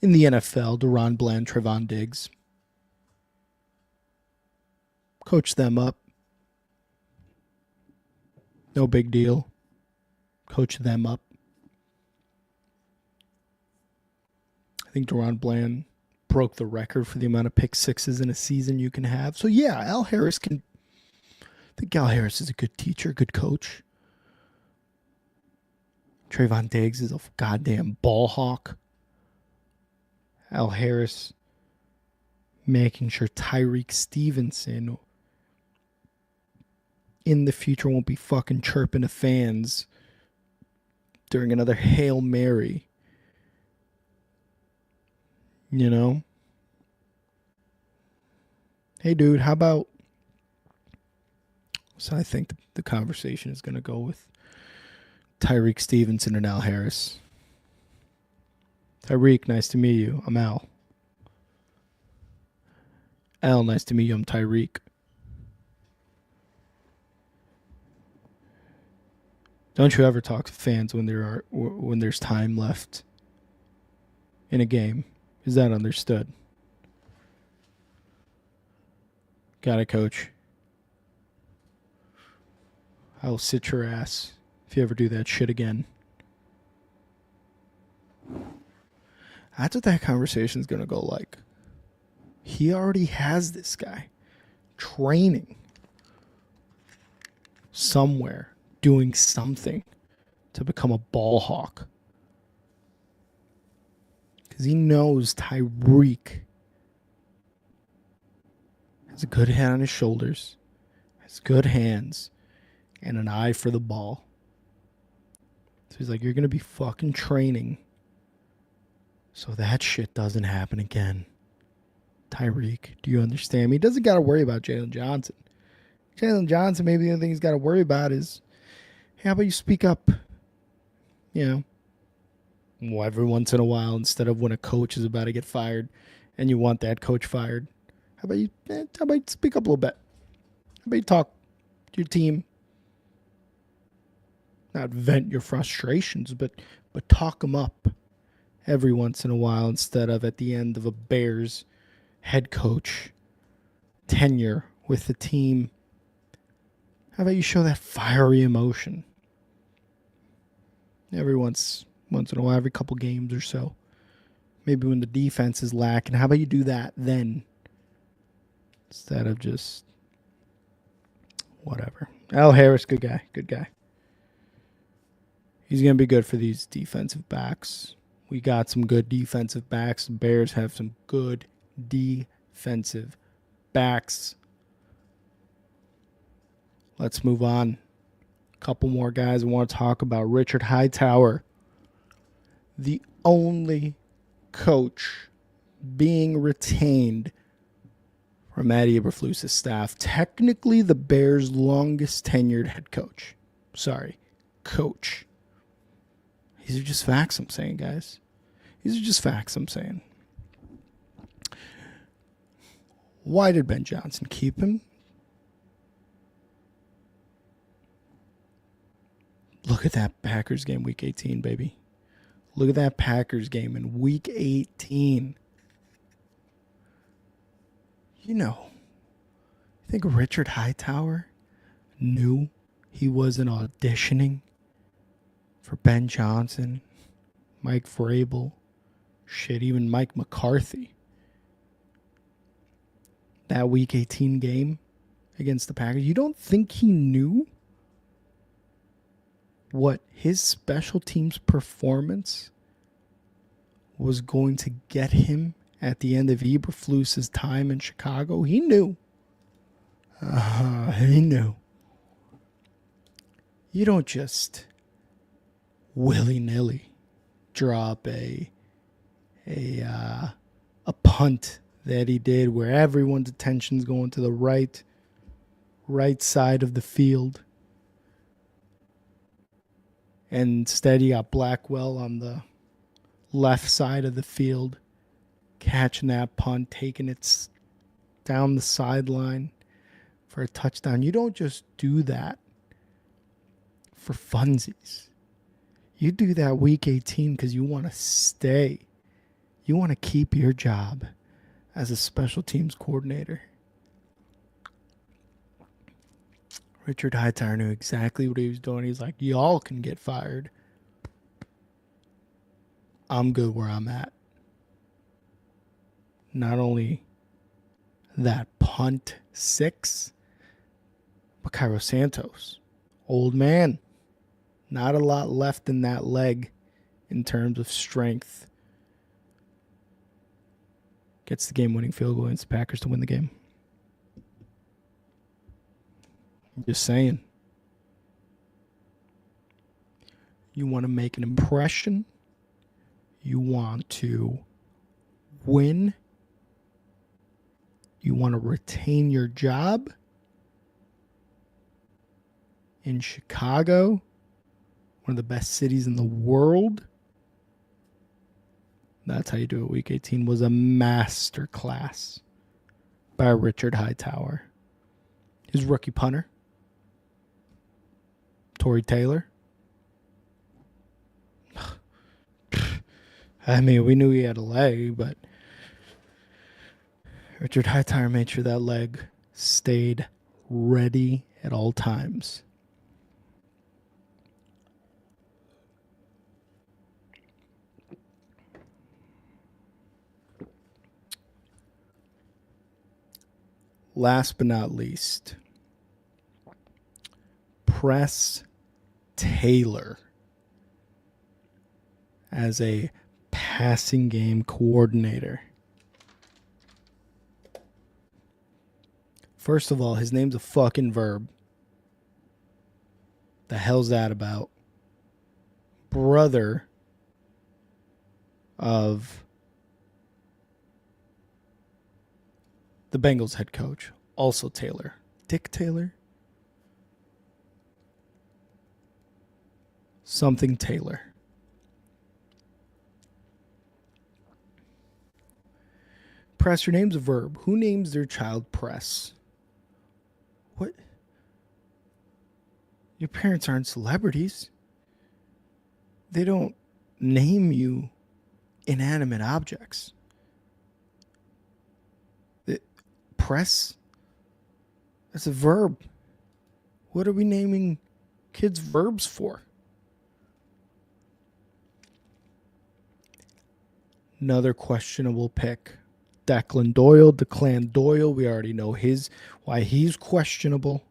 in the NFL. Deron Bland, Trevon Diggs. Coach them up. No big deal. Coach them up. I think Deron Bland broke the record for the amount of pick sixes in a season you can have. So yeah, Al Harris can. I think Al Harris is a good teacher, good coach. Trayvon Diggs is a goddamn ball hawk. Al Harris making sure Tyreek Stevenson in the future won't be fucking chirping to fans during another Hail Mary. You know? Hey, dude, how about... So I think the conversation is going to go with Tyreek Stevenson and Al Harris. Tyreek, nice to meet you. I'm Al. Al, nice to meet you. I'm Tyreek. Don't you ever talk to fans when there's time left in a game. Is that understood? Got it, coach. I'll sit your ass if you ever do that shit again. That's what that conversation's going to go like. He already has this guy training somewhere, doing something to become a ball hawk. Because he knows Tyreek has a good head on his shoulders, has good hands, and an eye for the ball. So he's like, you're going to be fucking training so that shit doesn't happen again. Tyreek, do you understand me? He doesn't got to worry about Jalen Johnson. Jalen Johnson, maybe the only thing he's got to worry about is, hey, how about you speak up? You know, every once in a while, instead of when a coach is about to get fired and you want that coach fired. How about you speak up a little bit? How about you talk to your team? Not vent your frustrations, but talk them up every once in a while instead of at the end of a Bears head coach tenure with the team. How about you show that fiery emotion every once in a while, every couple games or so? Maybe when the defense is lacking, how about you do that then instead of just whatever? Al Harris, good guy. He's going to be good for these defensive backs. We got some good defensive backs. The Bears have some good defensive backs. Let's move on. A couple more guys I want to talk about. Richard Hightower, the only coach being retained from Matt Eberflus's staff. Technically the Bears' longest tenured head coach. Sorry, coach. These are just facts I'm saying, guys. These are just facts I'm saying. Why did Ben Johnson keep him? Look at that Packers game week 18, baby. Look at that Packers game in week 18. You know, I think Richard Hightower knew he wasn't auditioning for Ben Johnson, Mike Vrabel, shit, even Mike McCarthy. That week 18 game against the Packers, you don't think he knew what his special teams performance was going to get him at the end of Eberflus's time in Chicago? He knew. He knew. You don't just willy-nilly drop a punt that he did where everyone's attention's going to the right side of the field. And instead you got Blackwell on the left side of the field catching that punt, taking it down the sideline for a touchdown. You don't just do that for funsies. You do that week 18 because you want to stay. You want to keep your job as a special teams coordinator. Richard Hightower knew exactly what he was doing. He's like, y'all can get fired. I'm good where I'm at. Not only that punt 6, but Cairo Santos, old man, not a lot left in that leg in terms of strength. Gets the game-winning field goal against the Packers to win the game. I'm just saying. You want to make an impression. You want to win. You want to retain your job in Chicago, one of the best cities in the world. That's how you do it. Week 18 was a masterclass by Richard Hightower. His rookie punter, Torrey Taylor. I mean, we knew he had a leg, but Richard Hightower made sure that leg stayed ready at all times. Last but not least, Press Taylor as a passing game coordinator. First of all, his name's a fucking verb. The hell's that about? Brother of the Bengals head coach, also Taylor. Dick Taylor? Something Taylor. Press, your name's a verb. Who names their child Press? What? Your parents aren't celebrities. They don't name you inanimate objects. Press? That's a verb. What are we naming kids verbs for? Another questionable pick. Declan Doyle. We already know why he's questionable.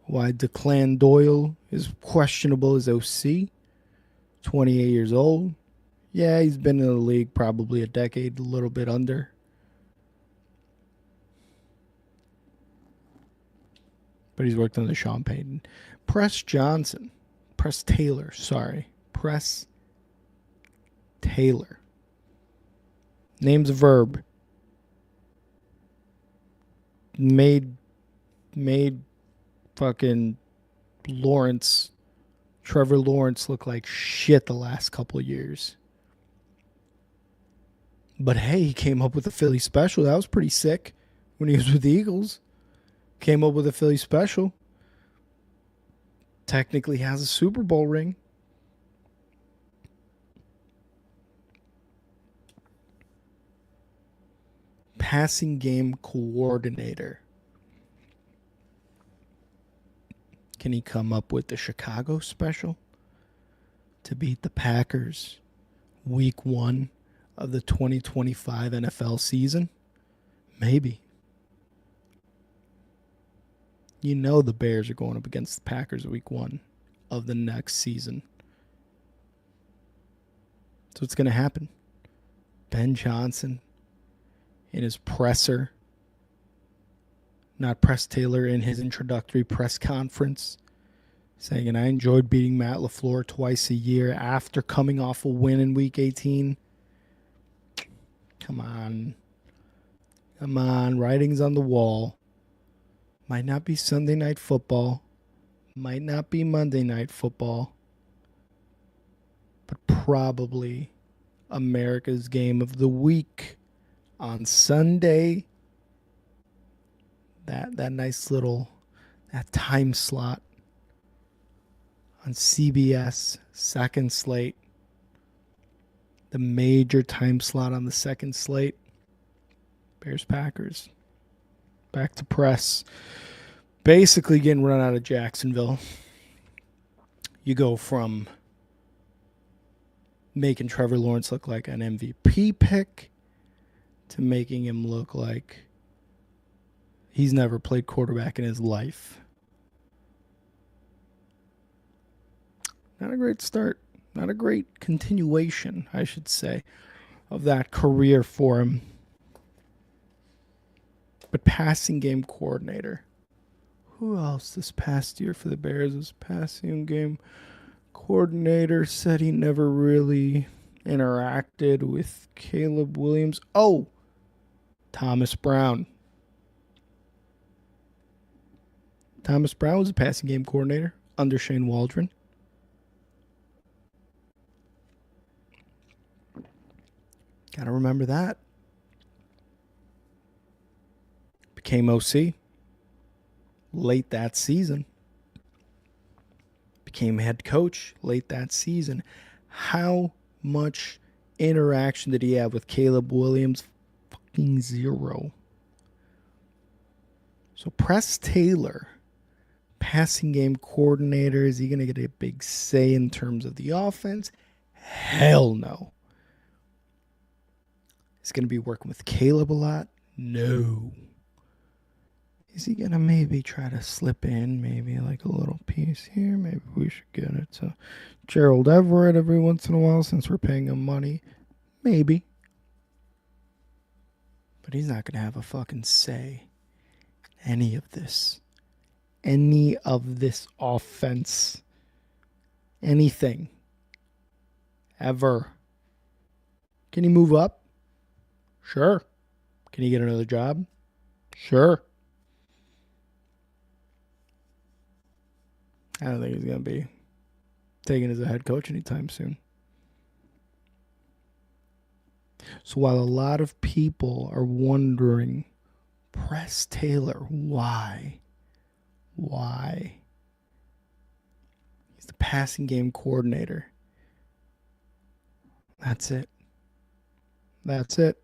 Why Declan Doyle is questionable as OC. 28 years old. Yeah, he's been in the league probably a decade, a little bit under. But he's worked under Sean Payton. Press Taylor. Name's a verb. Made fucking Trevor Lawrence look like shit the last couple of years. But hey, he came up with a Philly special. That was pretty sick when he was with the Eagles. Came up with a Philly special. Technically has a Super Bowl ring. Passing game coordinator. Can he come up with the Chicago special to beat the Packers week 1 of the 2025 NFL season? Maybe. You know the Bears are going up against the Packers week 1 of the next season. So it's going to happen. Ben Johnson in his presser, not Press Taylor in his introductory press conference, saying, and I enjoyed beating Matt LaFleur twice a year after coming off a win in week 18. Come on. Writing's on the wall. Might not be Sunday Night Football. Might not be Monday Night Football. But probably America's game of the week on Sunday. That nice little that time slot on CBS, second slate. The major time slot on the second slate. Bears Packers. Back to Press. basically getting run out of Jacksonville. You go from making Trevor Lawrence look like an MVP pick to making him look like he's never played quarterback in his life. Not a great start. Not a great continuation, I should say, of that career for him. But passing game coordinator. Who else this past year for the Bears was passing game coordinator? Said he never really interacted with Caleb Williams. Oh, Thomas Brown. Thomas Brown was a passing game coordinator under Shane Waldron. Gotta remember that. Became OC late that season. Became head coach late that season. How much interaction did he have with Caleb Williams? Fucking zero. So Press Taylor, passing game coordinator, is he going to get a big say in terms of the offense? Hell no. He's going to be working with Caleb a lot? No. Is he going to maybe try to slip in maybe like a little piece here? Maybe we should get it to Gerald Everett every once in a while since we're paying him money. Maybe. But he's not going to have a fucking say in any of this. Any of this offense. Anything. Ever. Can he move up? Sure. Can he get another job? Sure. I don't think he's going to be taken as a head coach anytime soon. So while a lot of people are wondering, Press Taylor, why? Why? He's the passing game coordinator. That's it. That's it.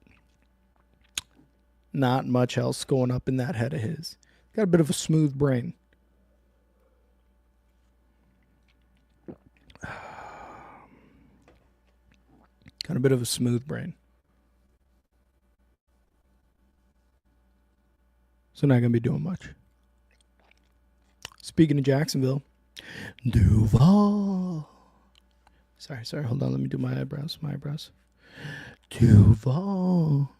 Not much else going up in that head of his. Got a bit of a smooth brain. Got a bit of a smooth brain. So not going to be doing much. Speaking of Jacksonville, Duval. Sorry, hold on. Let me do my eyebrows. Duval.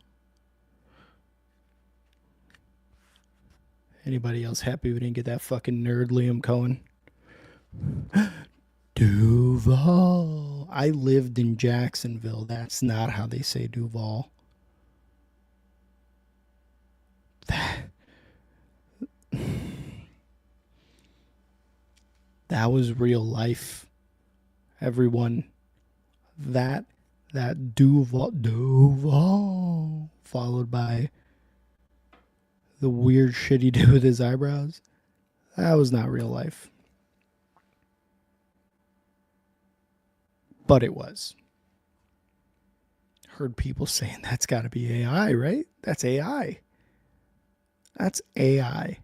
Anybody else happy we didn't get that fucking nerd Liam Cohen? Duval. I lived in Jacksonville. That's not how they say Duval. That was real life. Everyone. That Duval followed by the weird shit he did with his eyebrows. That was not real life. But it was. Heard people saying that's got to be AI, right? That's AI. That's AI.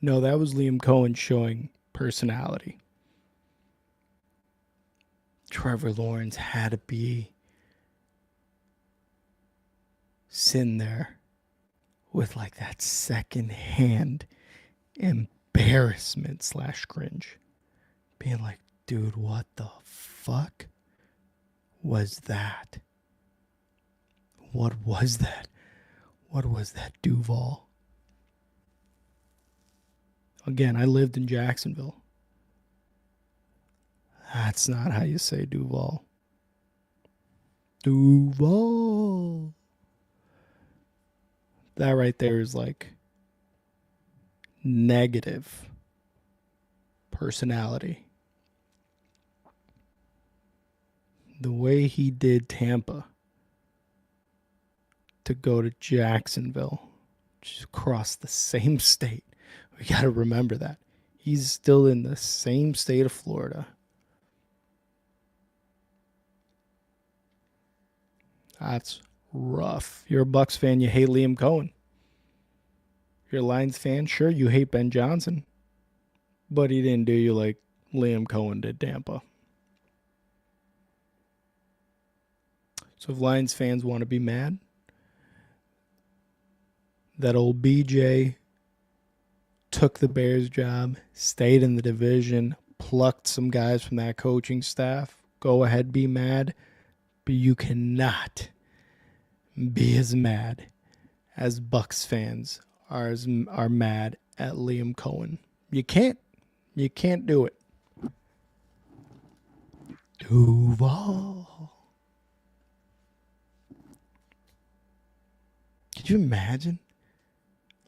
No, that was Liam Cohen showing personality. Trevor Lawrence had to be sitting there with like that secondhand embarrassment / cringe. Being like, dude, what the fuck was that? What was that? What was that, Duval? Again, I lived in Jacksonville. That's not how you say Duval. Duval. That right there is like negative personality. The way he did Tampa to go to Jacksonville, just across the same state. We got to remember that. He's still in the same state of Florida. That's rough. You're a Bucs fan, you hate Liam Cohen. You're a Lions fan, sure, you hate Ben Johnson, but he didn't do you like Liam Cohen did Tampa. So if Lions fans want to be mad, that old BJ took the Bears job, stayed in the division, plucked some guys from that coaching staff. Go ahead, be mad, but you cannot be as mad as Bucks fans are mad at Liam Cohen. You can't. You can't do it. Duval. Could you imagine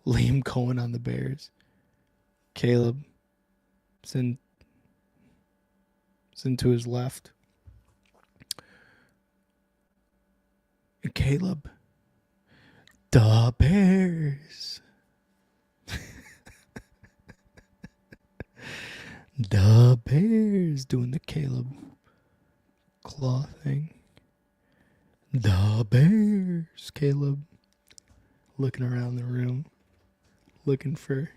Liam Cohen on the Bears? Caleb send to his left. And Caleb, the Bears. The Bears doing the Caleb claw thing. The Bears. Caleb looking around the room, looking for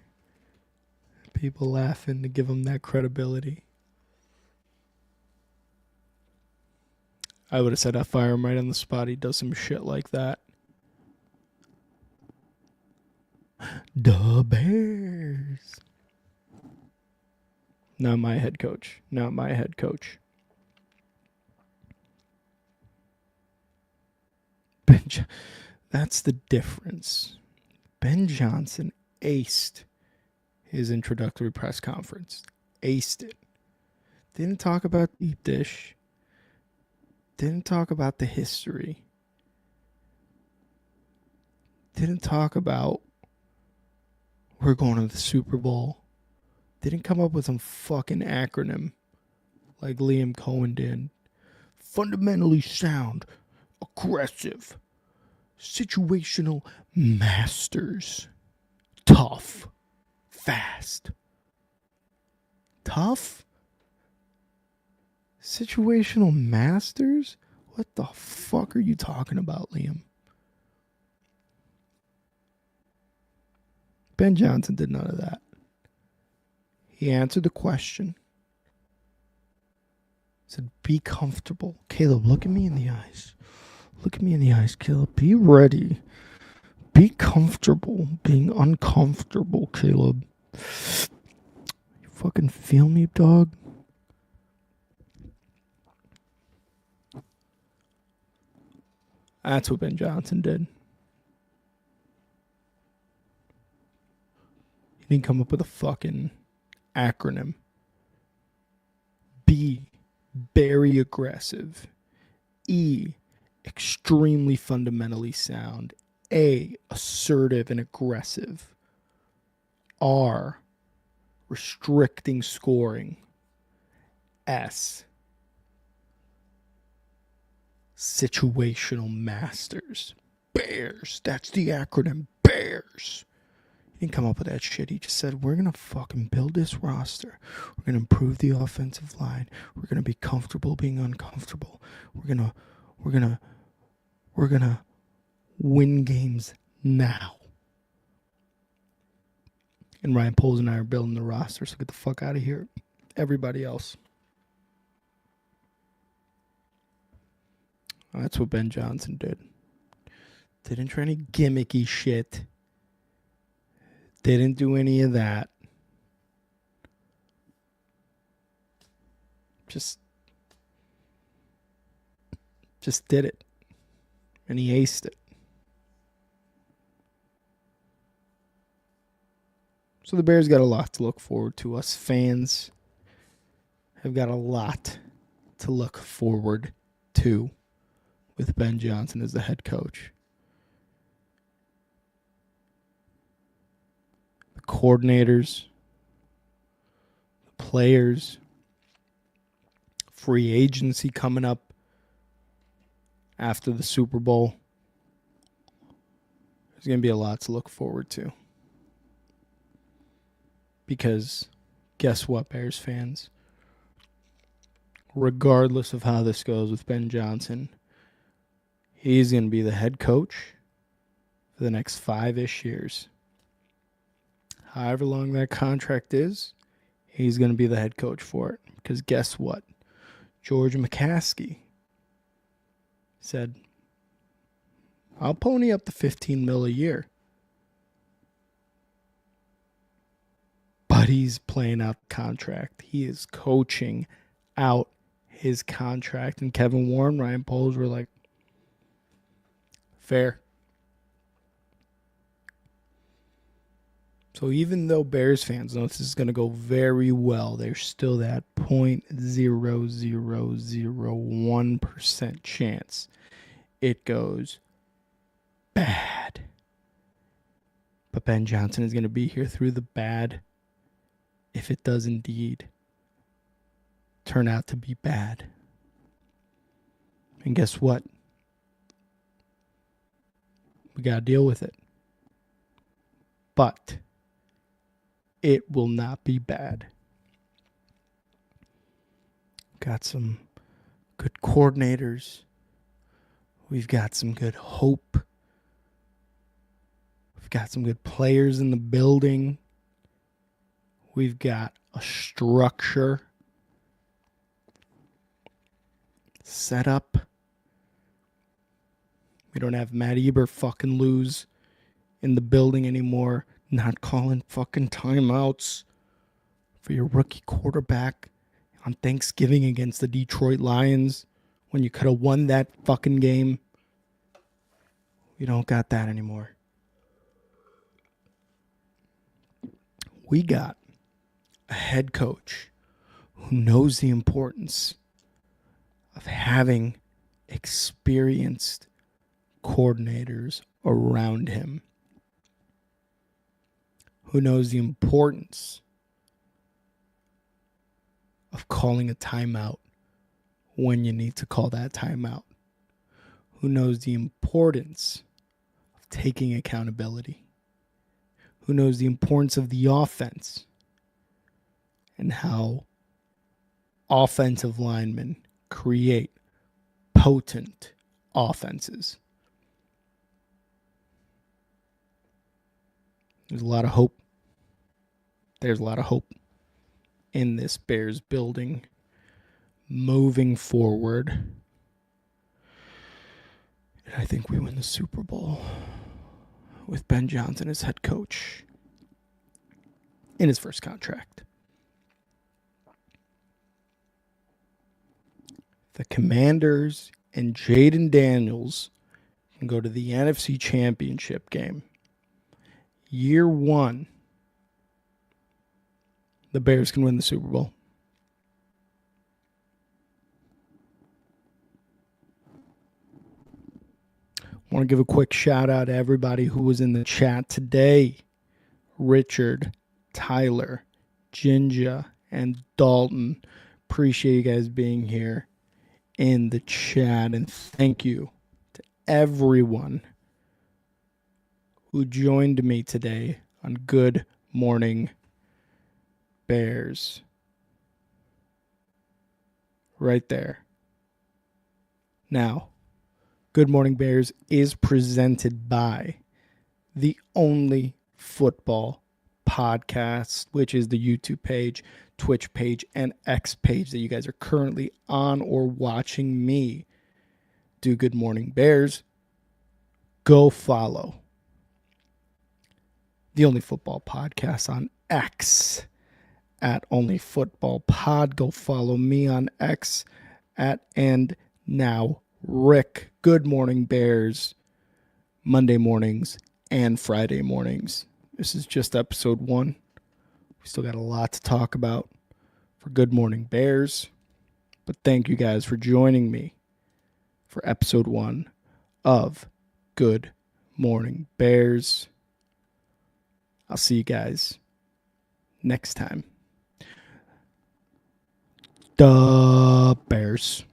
people laughing to give him that credibility. I would have said I fire him right on the spot. He does some shit like that. The Bears. Not my head coach. Not my head coach. That's the difference. Ben Johnson aced his introductory press conference. Aced it. Didn't talk about deep dish. Didn't talk about the history. Didn't talk about we're going to the Super Bowl. Didn't come up with some fucking acronym like Liam Cohen did. Fundamentally sound, aggressive, situational masters. Tough, fast. Tough? Situational masters? What the fuck are you talking about, Liam? Ben Johnson did none of that. He answered the question. Said, be comfortable. Caleb, look at me in the eyes. Look at me in the eyes, Caleb. Be ready. Be comfortable being uncomfortable, Caleb. You fucking feel me, dog? That's what Ben Johnson did. He didn't come up with a fucking acronym. B, very aggressive. E, extremely fundamentally sound. A, assertive and aggressive. R, restricting scoring. S, situational masters. Bears. That's the acronym. Bears. He didn't come up with that shit. He just said, we're going to fucking build this roster. We're going to improve the offensive line. We're going to be comfortable being uncomfortable. We're going to win games now. And Ryan Poles and I are building the roster, so get the fuck out of here. Everybody else. That's what Ben Johnson did. Didn't try any gimmicky shit. Didn't do any of that. Just did it. And he aced it. So the Bears got a lot to look forward to. Us fans have got a lot to look forward to with Ben Johnson as the head coach. The coordinators, the players, free agency coming up after the Super Bowl. There's going to be a lot to look forward to. Because guess what, Bears fans? Regardless of how this goes with Ben Johnson, he's going to be the head coach for the next 5-ish years. however long that contract is, he's going to be the head coach for it. Because guess what? George McCaskey said, I'll pony up the $15 million a year. But he's playing out the contract. He is coaching out his contract. And Kevin Warren, Ryan Poles were like, fair. So even though Bears fans know this is going to go very well, there's still that 0.0001% chance it goes bad. But Ben Johnson is going to be here through the bad if it does indeed turn out to be bad. And guess what? We got to deal with it. But it will not be bad. Got some good coordinators. We've got some good hope. We've got some good players in the building. We've got a structure set up. We don't have Matt Eber fucking lose in the building anymore, not calling fucking timeouts for your rookie quarterback on Thanksgiving against the Detroit Lions when you could have won that fucking game. We don't got that anymore. We got a head coach who knows the importance of having experienced coordinators around him, who knows the importance of calling a timeout when you need to call that timeout, who knows the importance of taking accountability, who knows the importance of the offense and how offensive linemen create potent offenses. There's a lot of hope. There's a lot of hope in this Bears building moving forward. And I think we win the Super Bowl with Ben Johnson as head coach in his first contract. The Commanders and Jaden Daniels can go to the NFC Championship game. Year one, the Bears can win the Super Bowl. I want to give a quick shout out to everybody who was in the chat today. Richard, Tyler, Jinja, and Dalton. Appreciate you guys being here in the chat. And thank you to everyone who joined me today on Good Morning Bears. Right there. Now, Good Morning Bears is presented by the only football podcast, which is the YouTube page, Twitch page, and X page that you guys are currently on or watching me do Good Morning Bears. Go follow the only football podcast on X at Only Football Pod. Go follow me on X at And Now Rick. Good Morning Bears, Monday mornings and Friday mornings. This is just episode 1. We still got a lot to talk about for Good Morning Bears. But thank you guys for joining me for episode 1 of Good Morning Bears. I'll see you guys next time. The Bears.